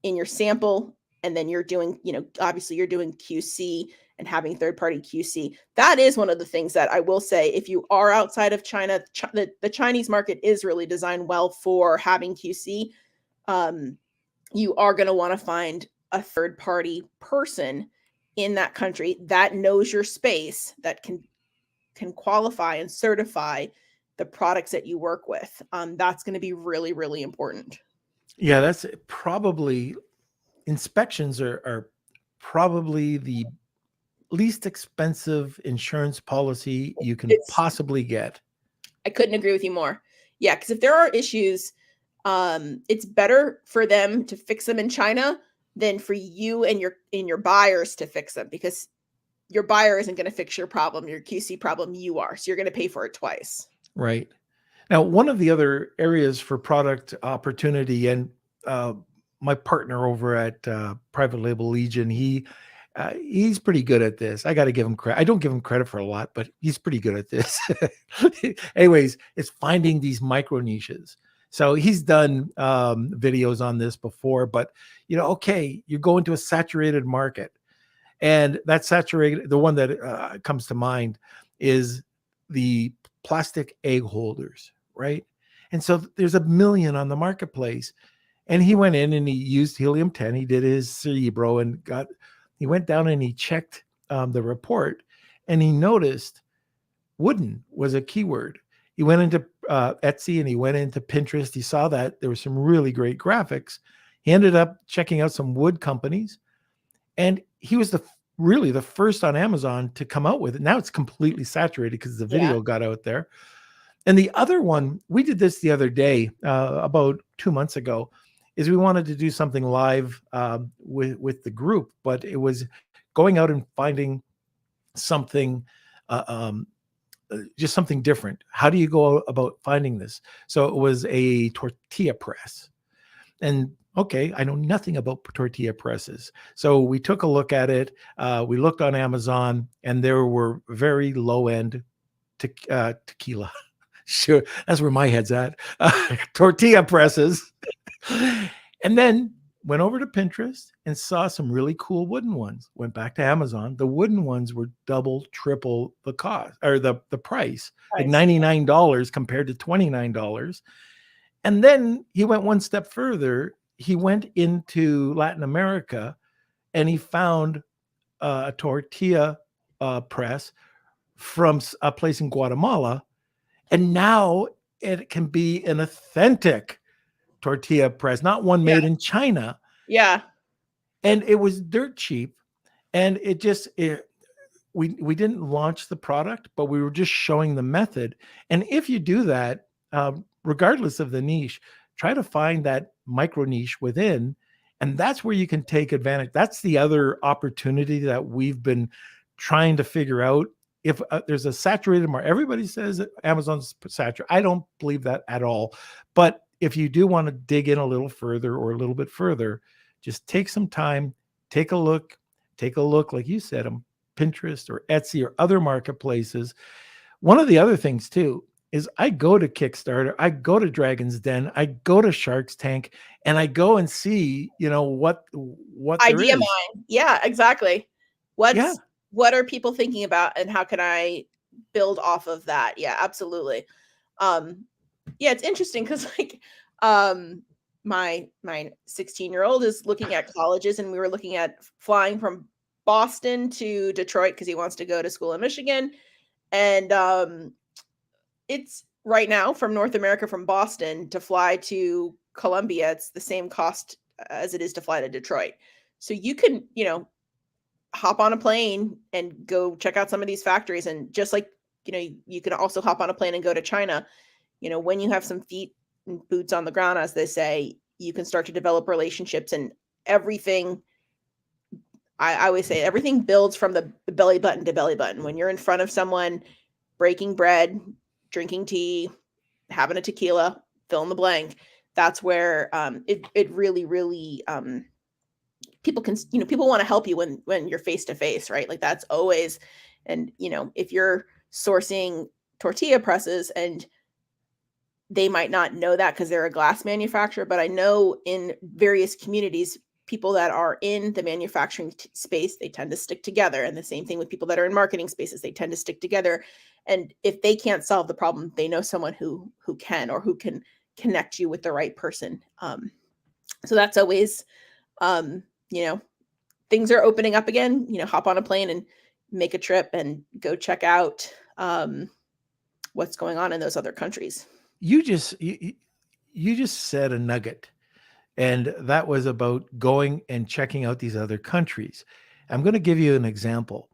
in your sample. And then you're doing, obviously you're doing QC and having third-party QC. That is one of the things that I will say, if you are outside of China, the Chinese market is really designed well for having QC. You are going to want to find a third-party person in that country that knows your space, that can qualify and certify the products that you work with. That's going to be really, really important. Yeah, that's probably, inspections are probably the least expensive insurance policy you can possibly get. I couldn't agree with you more. Yeah, because if there are issues, it's better for them to fix them in China than for you and your buyers to fix them, because your buyer isn't going to fix your problem, your QC problem, you are. So you're going to pay for it twice. Right. Now, one of the other areas for product opportunity, and my partner over at Private Label Legion, he's pretty good at this. I got to give him credit. I don't give him credit for a lot, but he's pretty good at this. Anyways, it's finding these micro niches. So he's done videos on this before, but okay, you go into a saturated market, and that saturated, the one that comes to mind is the plastic egg holders, right? And so there's a million on the marketplace. And he went in and he used Helium 10. He did his Cerebro and he went down and he checked the report, and he noticed wooden was a keyword. He went into Etsy and he went into Pinterest. He saw that there were some really great graphics. He ended up checking out some wood companies, and he was really the first on Amazon to come out with it. Now it's completely saturated because the video got out there. And the other one, we did this the other day, about 2 months ago, is we wanted to do something live with the group, but it was going out and finding something, just something different. How do you go about finding this? So it was a tortilla press. And okay, I know nothing about tortilla presses. So we took a look at it. We looked on Amazon, and there were very low-end tequila. Sure, that's where my head's at. Tortilla presses. And then went over to Pinterest and saw some really cool wooden ones. Went back to Amazon. The wooden ones were double, triple the cost, or the price, like $99 compared to $29. And then he went one step further. He went into Latin America, and he found a tortilla press from a place in Guatemala. And now it can be an authentic tortilla press, not one made in China. Yeah. And it was dirt cheap. And we didn't launch the product, but we were just showing the method. And if you do that, regardless of the niche, try to find that micro niche within, and that's where you can take advantage. That's the other opportunity that we've been trying to figure out if there's a saturated market, everybody says that Amazon's saturated. I don't believe that at all. But if you do want to dig in a little further or a little bit further, just take some time, take a look, like you said, on Pinterest or Etsy or other marketplaces. One of the other things too is I go to Kickstarter, I go to Dragon's Den, I go to Shark's Tank, and I go and see, what there Idea is. mine. Yeah, exactly. What are people thinking about, and how can I build off of that? Yeah, absolutely. Yeah, it's interesting because my 16-year-old is looking at colleges, and we were looking at flying from Boston to Detroit because he wants to go to school in Michigan. And it's right now from North America, from Boston to fly to Columbia, it's the same cost as it is to fly to Detroit. So you can, hop on a plane and go check out some of these factories. And just like, you can also hop on a plane and go to China. When you have some feet and boots on the ground, as they say, you can start to develop relationships, and everything. I always say everything builds from the belly button to belly button. When you're in front of someone, breaking bread, drinking tea, having a tequila, fill in the blank, that's where it really, really people can, people want to help you when you're face to face, right? Like that's always, and if you're sourcing tortilla presses, and they might not know that because they're a glass manufacturer, but I know in various communities, people that are in the manufacturing space, they tend to stick together. And the same thing with people that are in marketing spaces, they tend to stick together. And if they can't solve the problem, they know someone who can, or who can connect you with the right person. So that's always, things are opening up again, hop on a plane and make a trip and go check out what's going on in those other countries. You just said a nugget, and that was about going and checking out these other countries. I'm going to give you an example.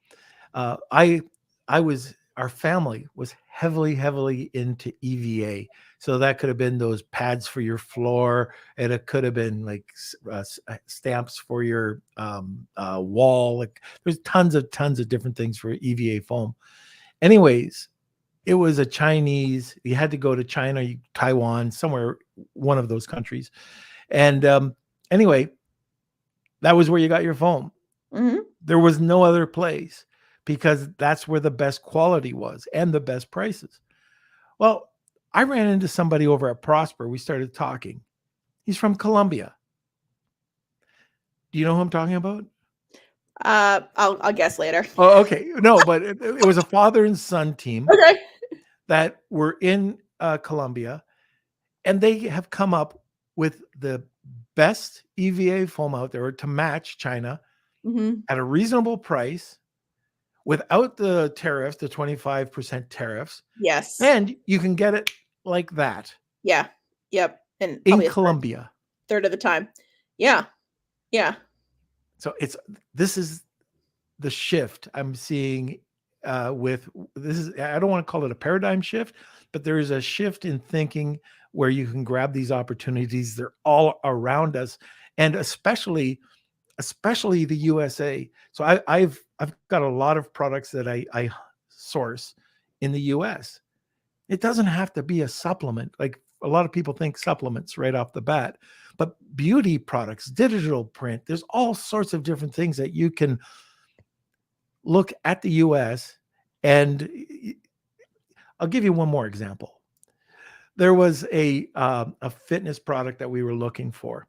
Our family was heavily into EVA. So that could have been those pads for your floor, and it could have been like stamps for your wall. Like there's tons of different things for EVA foam. Anyways, it was a Chinese. You had to go to China, Taiwan, somewhere, one of those countries. And anyway, that was where you got your foam. Mm-hmm. There was no other place, because that's where the best quality was and the best prices. Well, I ran into somebody over at Prosper. We started talking. He's from Colombia. Do you know who I'm talking about? I'll guess later. Oh, okay. No, but it was a father and son team. Okay. That were in Colombia, and they have come up with the best EVA foam out there to match China at a reasonable price, without the tariffs, the 25% tariffs. Yes. And you can get it like that. Yeah. Yep. And in Colombia. Third of the time. Yeah. Yeah. So this is the shift I'm seeing with this is, I don't want to call it a paradigm shift, but there is a shift in thinking where you can grab these opportunities. They're all around us, and especially the USA. So I've got a lot of products that I source in the US. It doesn't have to be a supplement. Like a lot of people think supplements right off the bat, but beauty products, digital print, there's all sorts of different things that you can look at the US. And I'll give you one more example. There was a fitness product that we were looking for,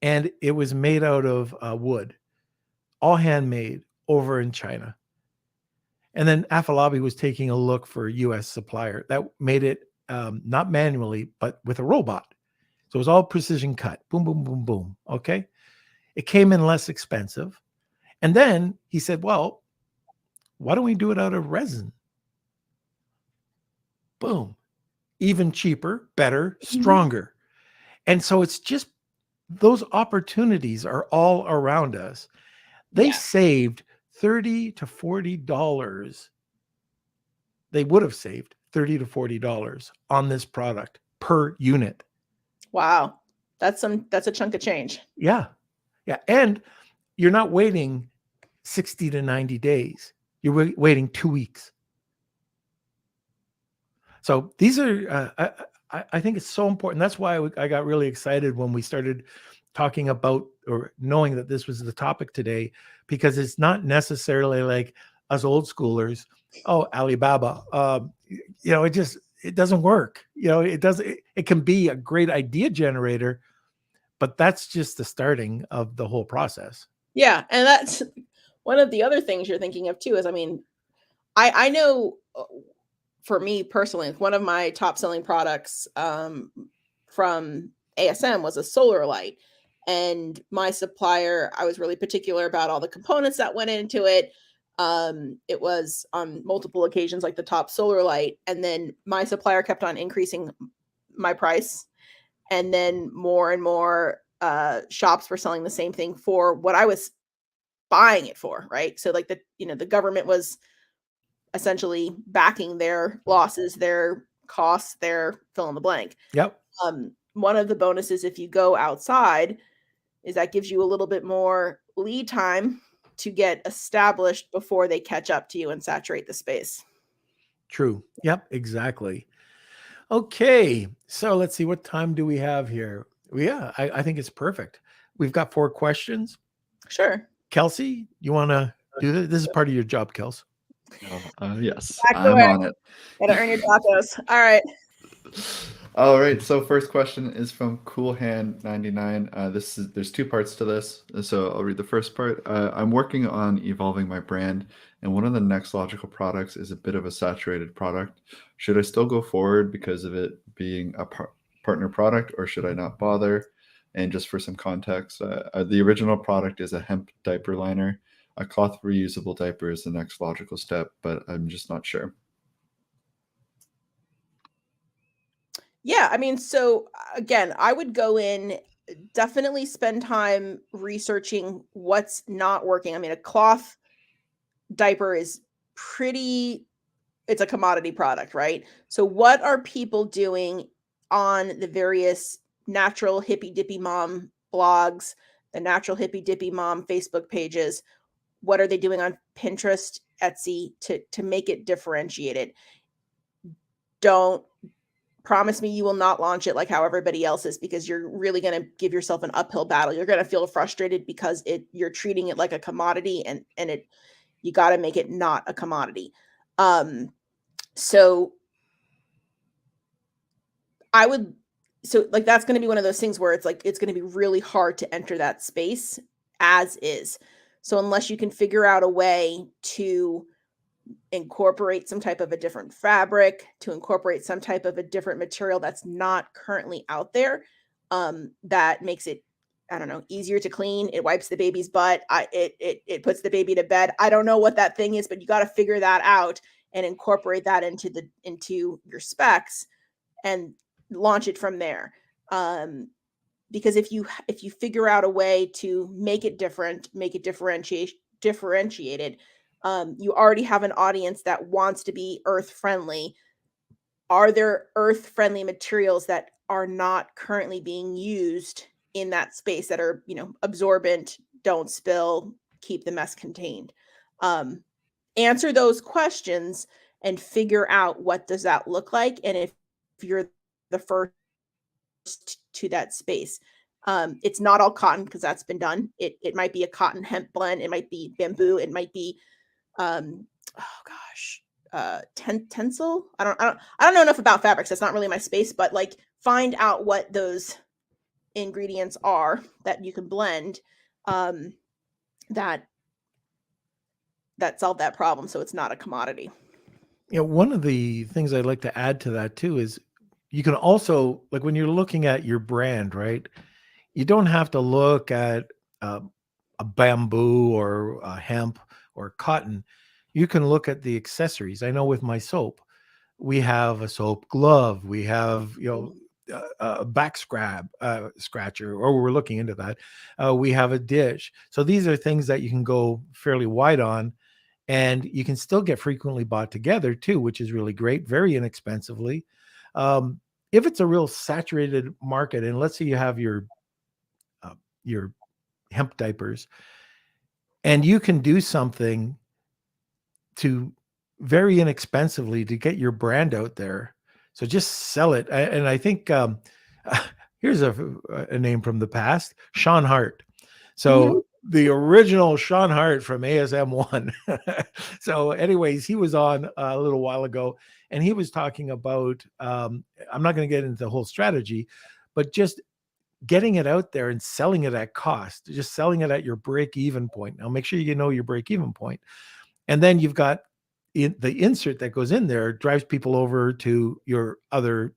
and it was made out of wood, all handmade over in China. And then Afalabi was taking a look for a US supplier that made it not manually, but with a robot. So it was all precision cut. Boom, boom, boom, boom. Okay. It came in less expensive. And then he said, well, why don't we do it out of resin? Boom. Even cheaper, better, stronger. And so it's just, those opportunities are all around us. They saved $30 to $40. They would have saved $30 to $40 on this product per unit. Wow. That's a chunk of change. Yeah. Yeah. And you're not waiting 60 to 90 days. You're waiting 2 weeks. So these are, I think it's so important. That's why I got really excited when we started talking about or knowing that this was the topic today, because it's not necessarily like us old schoolers. Oh, Alibaba, it doesn't work. It can be a great idea generator, but that's just the starting of the whole process. Yeah. And that's one of the other things you're thinking of too, is, I mean, I know for me personally, one of my top selling products from ASM was a solar light. And my supplier, I was really particular about all the components that went into it. It was on multiple occasions like the top solar light. And then my supplier kept on increasing my price. And then more and more shops were selling the same thing for what I was buying it for, right? So like the government was essentially backing their losses, their costs, their fill in the blank. Yep. One of the bonuses, if you go outside, is that gives you a little bit more lead time to get established before they catch up to you and saturate the space. True. Yep, exactly. Okay. So let's see, what time do we have here? Yeah, I think it's perfect. We've got 4 questions. Sure. Kelsey, you want to do this? This is part of your job, Kels. Yes, Back I'm away. on it. Gotta earn your tacos. All right. All right. So first question is from CoolHand99. There's 2 parts to this, so I'll read the first part. I'm working on evolving my brand, and one of the next logical products is a bit of a saturated product. Should I still go forward because of it being a partner product, or should I not bother? And just for some context, the original product is a hemp diaper liner. A cloth reusable diaper is the next logical step, but I'm just not sure. Yeah, I mean, so again, I would go in, definitely spend time researching what's not working. I mean, a cloth diaper is it's a commodity product, right? So what are people doing on the various natural hippy dippy mom blogs, the natural hippy dippy mom Facebook pages? What are they doing on Pinterest, Etsy to make it differentiated? Don't promise me you will not launch it like how everybody else is, because you're really going to give yourself an uphill battle. You're going to feel frustrated because you're treating it like a commodity, and you got to make it not a commodity. So that's going to be one of those things where it's like, it's going to be really hard to enter that space as is. So unless you can figure out a way to incorporate some type of a different fabric, to incorporate some type of a different material that's not currently out there, that makes it, I don't know, easier to clean. It wipes the baby's butt. It puts the baby to bed. I don't know what that thing is, but you got to figure that out and incorporate that into your specs and launch it from there. Because if you figure out a way to make it different, make it differentiated, you already have an audience that wants to be earth friendly. Are there earth friendly materials that are not currently being used in that space, that are, absorbent, don't spill, keep the mess contained? Answer those questions and figure out what does that look like, and if you're the first to that space. It's not all cotton, because that's been done. It might be a cotton hemp blend. It might be bamboo. It might be, tencel. I don't know enough about fabrics. That's not really my space, but like, find out what those ingredients are that you can blend, that solve that problem, so it's not a commodity. One of the things I'd like to add to that too is, you can also, like, when you're looking at your brand, right? You don't have to look at a bamboo or a hemp or cotton. You can look at the accessories. I know with my soap, we have a soap glove. We have, a back scratcher, or we're looking into that. We have a dish. So these are things that you can go fairly wide on, and you can still get frequently bought together too, which is really great, very inexpensively. If it's a real saturated market, and let's say you have your hemp diapers, and you can do something to very inexpensively to get your brand out there. So just sell it. And I think here's a name from the past, Sean Hart. So the original Sean Hart from ASM1. So anyways, he was on a little while ago, and he was talking about, I'm not going to get into the whole strategy, but just getting it out there and selling it at cost, just selling it at your break-even point. Now make sure you know your break-even point. And then you've got the insert that goes in there drives people over to your other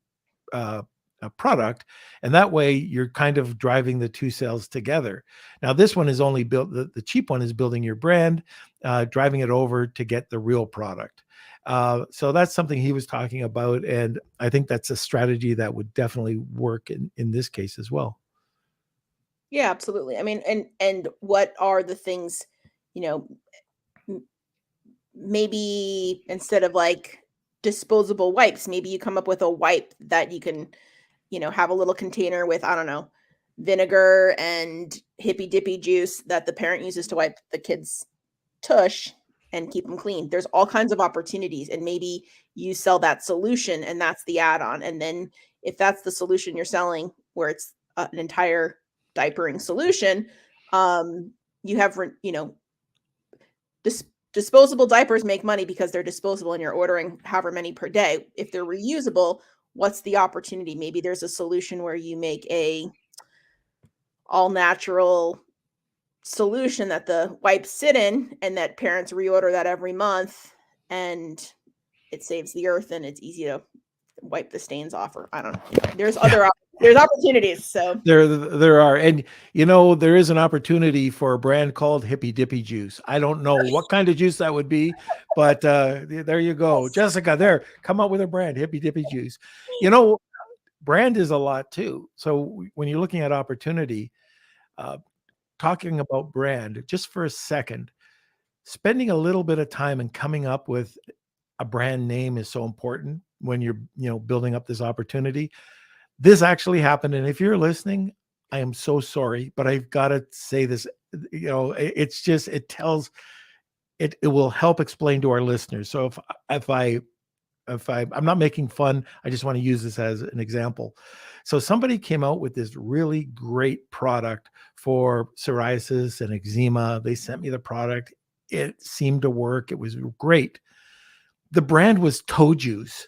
product, and that way you're kind of driving the two sales together. Now this one is only built, the cheap one is building your brand, driving it over to get the real product. So that's something he was talking about, and I think that's a strategy that would definitely work in this case as well. Yeah, absolutely. I mean, and what are the things, you know, maybe instead of like disposable wipes, maybe you come up with a wipe that you can, have a little container with, I don't know, vinegar and hippy dippy juice that the parent uses to wipe the kids' tush and keep them clean. There's all kinds of opportunities, and maybe you sell that solution and that's the add-on. And then if that's the solution you're selling, where it's an entire diapering solution, you have, disposable diapers make money because they're disposable and you're ordering however many per day. If they're reusable, what's the opportunity? Maybe there's a solution where you make a all natural solution that the wipes sit in, and that parents reorder that every month, and it saves the earth, and it's easy to wipe the stains off. Or I don't know. There's there's opportunities. So there are, and there is an opportunity for a brand called Hippy Dippy Juice. I don't know what kind of juice that would be, but there you go. Yes. Jessica, there, come up with a brand, Hippy Dippy Juice. Brand is a lot too. So when you're looking at opportunity, talking about brand just for a second, spending a little bit of time and coming up with a brand name is so important when you're building up this opportunity. This actually happened, and if you're listening, I am so sorry, but I've got to say this. It's just, it will help explain to our listeners. So I'm not making fun, I just want to use this as an example. So somebody came out with this really great product for psoriasis and eczema. They sent me the product. It seemed to work. It was great. The brand was Toe Juice.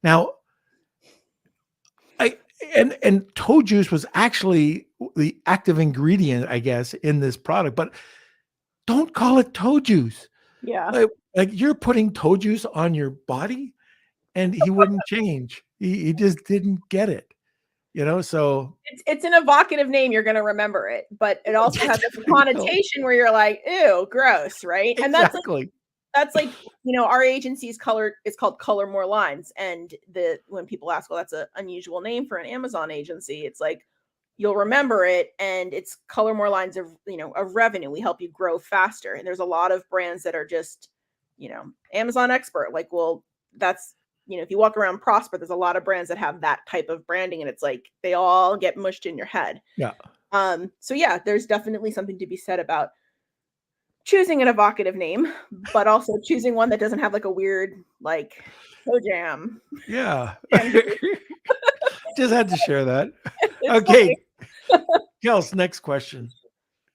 Now, and toe juice was actually the active ingredient, I guess, in this product, but don't call it toe juice. yeah, Like you're putting toe juice on your body, and he wouldn't change. He just didn't get it, so it's an evocative name. You're going to remember it, but it also has this connotation where you're like, ew, gross, right? And exactly. that's like, our agency's color is called Color More Lines. And when people ask, well, that's an unusual name for an Amazon agency, it's like, you'll remember it. And it's Color More Lines of, of revenue. We help you grow faster. And there's a lot of brands that are just, Amazon expert. Like, well, that's, if you walk around Prosper, there's a lot of brands that have that type of branding, and it's like, they all get mushed in your head. Yeah. So yeah, there's definitely something to be said about choosing an evocative name, but also choosing one that doesn't have like a weird, like, toe jam. Yeah. Just had to share that. It's Okay. Kels, next question.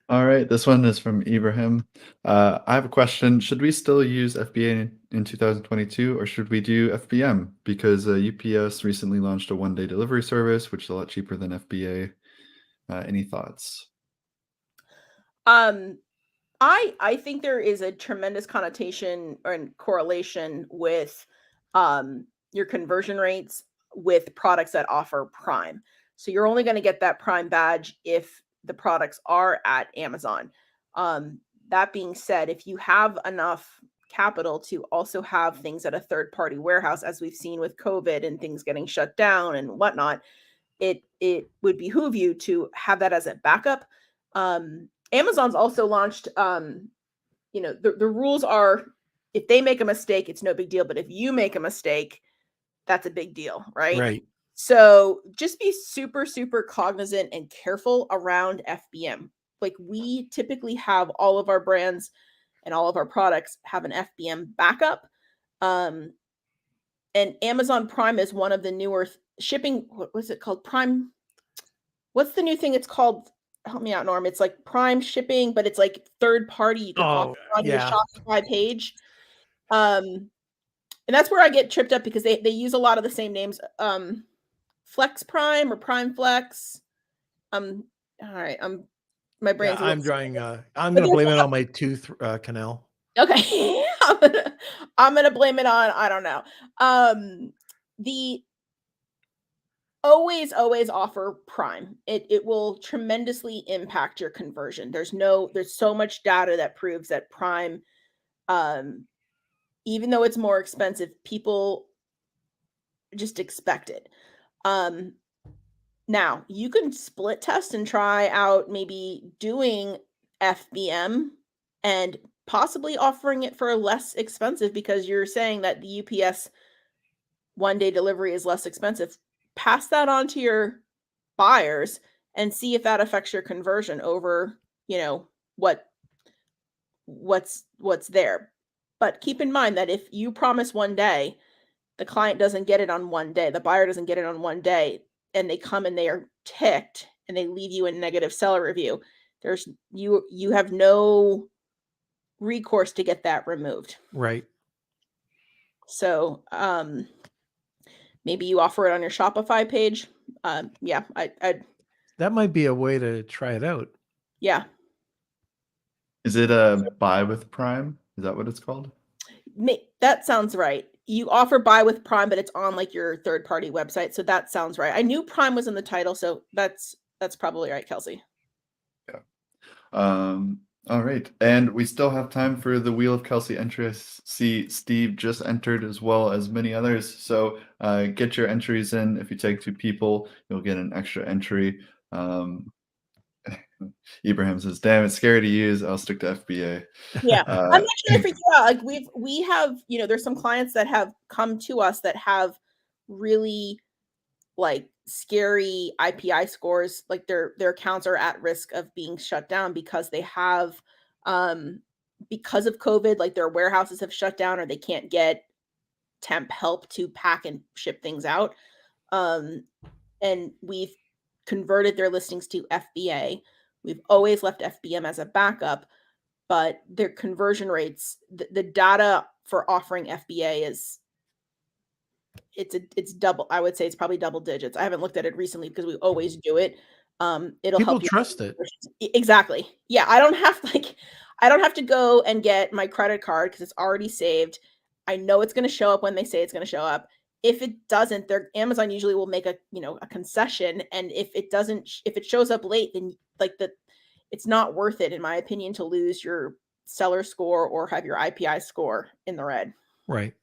All right, this one is from Ibrahim. I have a question. Should we still use FBA in 2022, or should we do FBM? Because UPS recently launched a one-day delivery service, which is a lot cheaper than FBA. Any thoughts? I think there is a tremendous connotation and correlation with your conversion rates with products that offer Prime. So you're only going to get that Prime badge if the products are at Amazon. That being said, if you have enough capital to also have things at a third-party warehouse, as we've seen with COVID and things getting shut down and whatnot, it would behoove you to have that as a backup. Amazon's also launched, the rules are, if they make a mistake, it's no big deal. But if you make a mistake, that's a big deal, right? Right. So just be super, super cognizant and careful around FBM. Like, we typically have all of our brands and all of our products have an FBM backup. And Amazon Prime is one of the newer shipping. What was it called? Prime. What's the new thing? It's called. Help me out, Norm. It's like Prime shipping, but it's like third party. You can offer on your Shopify page. And that's where I get tripped up because they use a lot of the same names. Flex Prime or Prime Flex. All right. My brain's. Yeah, I'm drawing. I'm going to blame it on my tooth canal. Okay. I'm gonna blame it on, I don't know. The always offer Prime. It will tremendously impact your conversion. There's so much data that proves that Prime, even though it's more expensive, people just expect it. Now you can split test and try out maybe doing FBM and possibly offering it for less expensive because you're saying that the UPS one-day delivery is less expensive. Pass that on to your buyers and see if that affects your conversion over, what's there. But keep in mind that if you promise one day, the client doesn't get it on one day, the buyer doesn't get it on one day, and they come and they are ticked and they leave you a negative seller review, you have no recourse to get that removed. Right. So maybe you offer it on your Shopify page. Yeah, that might be a way to try it out. Yeah. Is it a buy with Prime? Is that what it's called? That sounds right. You offer buy with Prime, but it's on like your third party website. So that sounds right. I knew Prime was in the title, so that's probably right, Kelsey. Yeah. All right. And we still have time for the Wheel of Kelsey entry. I see Steve just entered as well as many others. So get your entries in. If you take 2 people, you'll get an extra entry. Ibrahim says, damn, it's scary to use. I'll stick to FBA. Yeah. I'm not sure if you out. Like we have, there's some clients that have come to us that have really like scary IPI scores, like their accounts are at risk of being shut down because they have because of COVID, like their warehouses have shut down or they can't get temp help to pack and ship things out. And we've converted their listings to FBA. We've always left FBM as a backup, but their conversion rates, the data for offering FBA is it's double. I would say it's probably double digits. I haven't looked at it recently because we always do it. It'll people help you trust it. Exactly. Yeah, I don't have to go and get my credit card because it's already saved. I know it's going to show up when they say it's going to show up. If it doesn't, Amazon usually will make a concession, and if it shows up late, then it's not worth it, in my opinion, to lose your seller score or have your IPI score in the red. Right.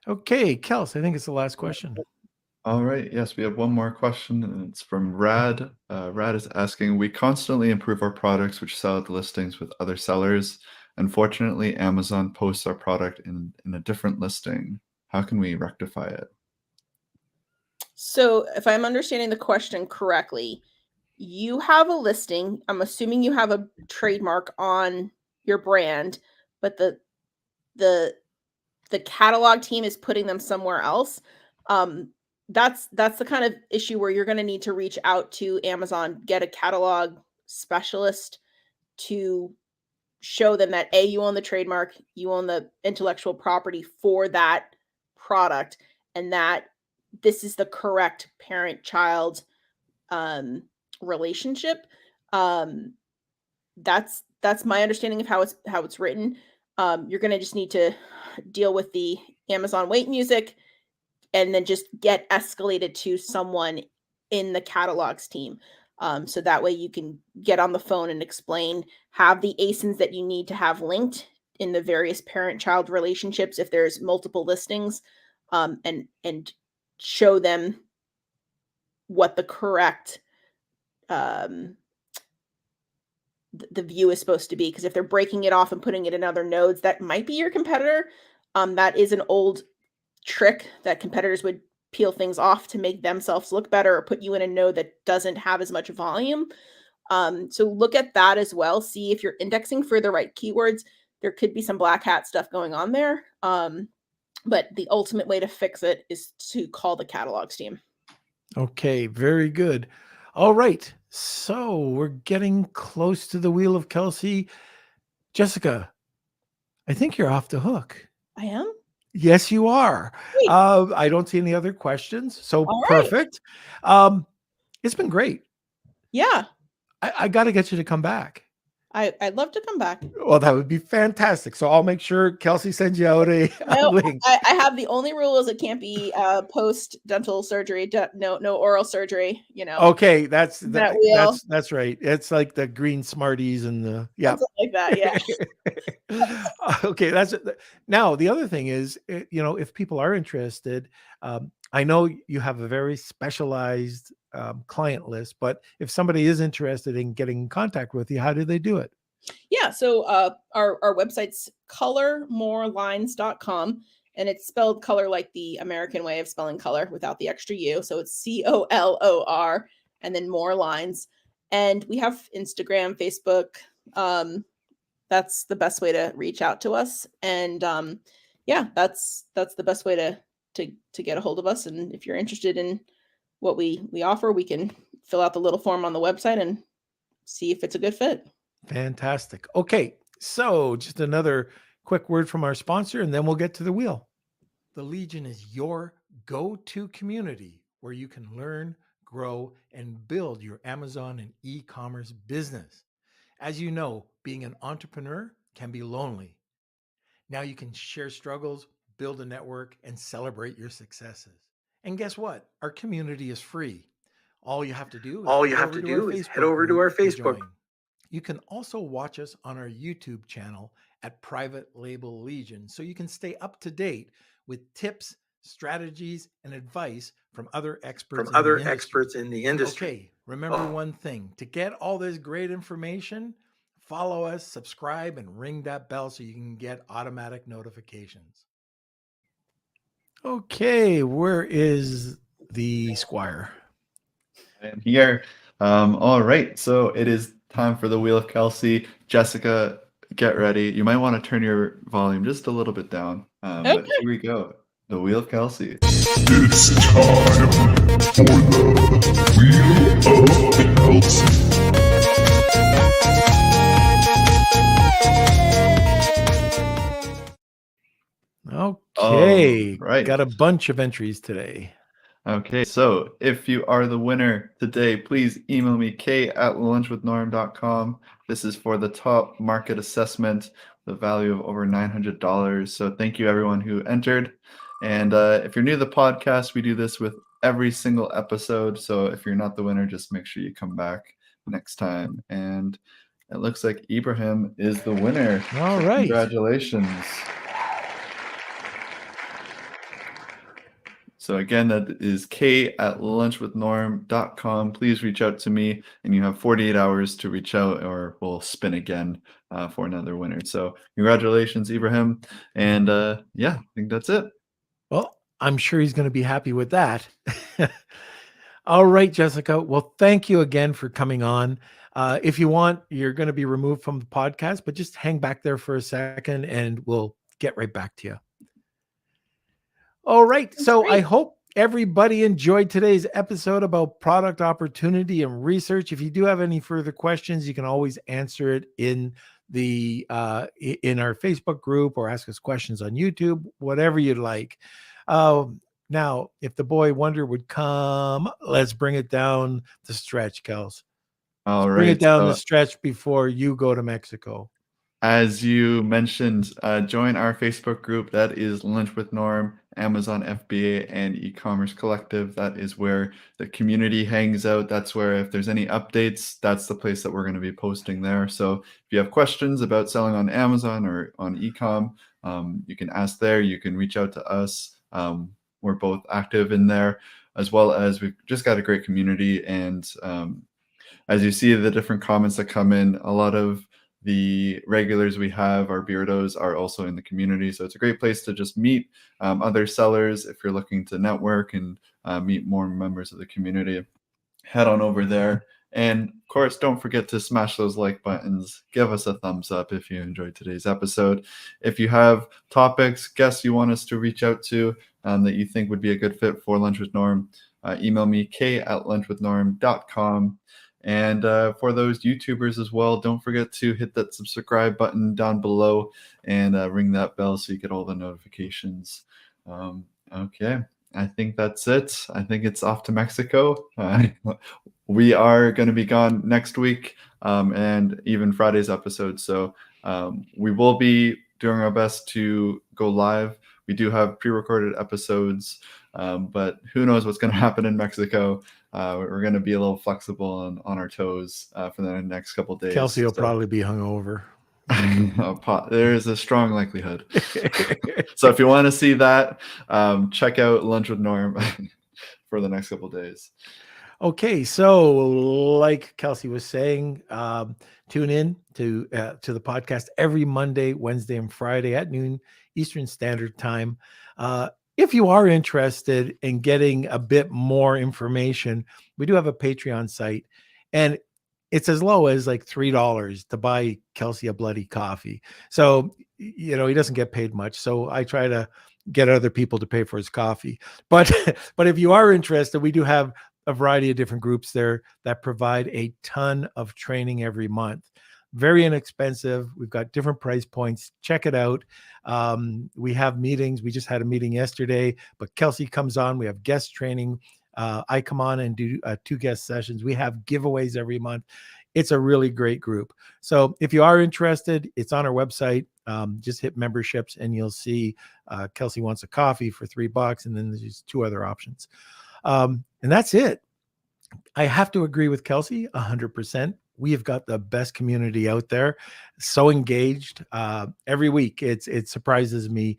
Okay, Kels, I think it's the last question. All right. Yes, we have one more question, and it's from Rad. Rad is asking, we constantly improve our products which sell at listings with other sellers. Unfortunately, Amazon posts our product in a different listing. How can we rectify it? So if I'm understanding the question correctly, you have a listing. I'm assuming you have a trademark on your brand, but the catalog team is putting them somewhere else. That's the kind of issue where you're going to need to reach out to Amazon, get a catalog specialist to show them that you own the trademark, you own the intellectual property for that product, and that this is the correct parent-child relationship. That's my understanding of how it's written. You're going to just need to deal with the Amazon wait music and then just get escalated to someone in the catalogs team. So that way you can get on the phone and explain, have the ASINs that you need to have linked in the various parent-child relationships if there's multiple listings, and show them what the correct the view is supposed to be. Because if they're breaking it off and putting it in other nodes, that might be your competitor. That is an old trick that competitors would peel things off to make themselves look better or put you in a node that doesn't have as much volume. So look at that as well. See if you're indexing for the right keywords. There could be some black hat stuff going on there. But the ultimate way to fix it is to call the catalogs team. Okay, very good. All right. So we're getting close to the wheel of Kelsey. Jessica, I think you're off the hook. I am? Yes, you are. Sweet. I don't see any other questions. So All right. perfect. It's been great. Yeah. I got to get you to come back. I'd love to come back. Well, that would be fantastic. So I'll make sure Kelsey sends you out a No, link. I have the only rule is it can't be post dental surgery. No oral surgery. Okay, that's That wheel. that's right. It's like the green Smarties and the Something like that. Yeah. Okay, that's it. Now the other thing is, if people are interested, I know you have a very specialized client list, but if somebody is interested in getting in contact with you, how do they do it? Yeah. So our website's colormorelines.com, and it's spelled color like the American way of spelling color without the extra U. So it's COLOR and then more lines. And we have Instagram, Facebook. That's the best way to reach out to us. And yeah, that's the best way to get a hold of us. And if you're interested in what we offer, we can fill out the little form on the website and see if it's a good fit. Fantastic. Okay, so just another quick word from our sponsor, and then we'll get to the wheel. The Legion is your go-to community where you can learn, grow, and build your Amazon and e-commerce business. As you know, being an entrepreneur can be lonely. Now you can share struggles, build a network, and celebrate your successes. And guess what? Our community is free. All you have to do is head over to our Facebook. You can also watch us on our YouTube channel at Private Label Legion, so you can stay up to date with tips, strategies, and advice from other experts in the industry. Okay, remember one thing. To get all this great information, follow us, subscribe, and ring that bell so you can get automatic notifications. Okay, where is the Squire? And here. All right. So it is time for the Wheel of Kelsey. Jessica, get ready. You might want to turn your volume just a little bit down. But here we go. The Wheel of Kelsey. It's time for the Wheel of Kelsey. Okay, right. Got a bunch of entries today. Okay, so if you are the winner today, please email me k@lunchwithnorm.com. This is for the top market assessment, the value of over $900. So thank you everyone who entered. And if you're new to the podcast, we do this with every single episode. So if you're not the winner, just make sure you come back next time. And it looks like Ibrahim is the winner. All So right. Congratulations. So again, that is k@lunchwithnorm.com. Please reach out to me, and you have 48 hours to reach out, or we'll spin again for another winner. So congratulations, Ibrahim. And yeah, I think that's it. Well, I'm sure he's going to be happy with that. All right, Jessica. Well, thank you again for coming on. If you want, you're going to be removed from the podcast, but just hang back there for a second and we'll get right back to you. All right. So I hope everybody enjoyed today's episode about product opportunity and research. If you do have any further questions, you can always answer it in our Facebook group or ask us questions on YouTube, whatever you'd like. Now, if the boy wonder would come, let's bring it down the stretch, Kels. All right. Bring it down the stretch before you go to Mexico. As you mentioned, join our Facebook group. That is Lunch with Norm, Amazon FBA, and E-commerce Collective. That is where the community hangs out. That's where if there's any updates, that's the place that we're going to be posting there. So if you have questions about selling on Amazon or on e-com, you can ask there. You can reach out to us. We're both active in there, as well as we've just got a great community. And as you see the different comments that come in, a lot of the regulars we have, our beardos, are also in the community. So it's a great place to just meet other sellers if you're looking to network and meet more members of the community. Head on over there And of course, don't forget to smash those like buttons. Give us a thumbs up if you enjoyed today's episode. If you have topics, guests you want us to reach out to that you think would be a good fit for Lunch with Norm, email me k@lunchwithnorm.com. And for those YouTubers as well, don't forget to hit that subscribe button down below and ring that bell so you get all the notifications. Okay, I think that's it. I think it's off to Mexico. We are going to be gone next week and even Friday's episode. So we will be doing our best to go live. We do have pre-recorded episodes, but who knows what's going to happen in Mexico. We're going to be a little flexible and on our toes for the next couple of days. Kelsey will probably be hungover. There is a strong likelihood. So if you want to see that, check out Lunch with Norm for the next couple of days. Okay, so like Kelsey was saying, tune in to the podcast every Monday, Wednesday, and Friday at noon Eastern Standard Time. If you are interested in getting a bit more information, we do have a Patreon site, and it's as low as like $3 to buy Kelsey a bloody coffee. So, he doesn't get paid much. So I try to get other people to pay for his coffee. But if you are interested, we do have a variety of different groups there that provide a ton of training every month. Very inexpensive. We've got different price points. Check it out. We have meetings. We just had a meeting yesterday, but Kelsey comes on. We have guest training. I come on and do 2 guest sessions. We have giveaways every month. It's a really great group. So if you are interested, it's on our website. Just hit memberships and you'll see Kelsey wants a coffee for $3, and then there's 2 other options. And that's it. I have to agree with Kelsey 100%. We have got the best community out there, so engaged every week. It surprises me,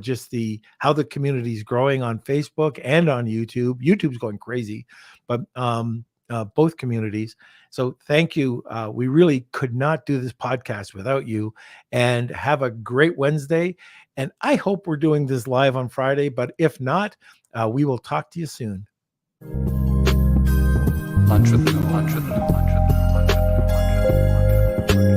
just how the community is growing on Facebook and on YouTube. YouTube's going crazy, but both communities. So thank you. We really could not do this podcast without you. And have a great Wednesday. And I hope we're doing this live on Friday, but if not, we will talk to you soon. Lunch with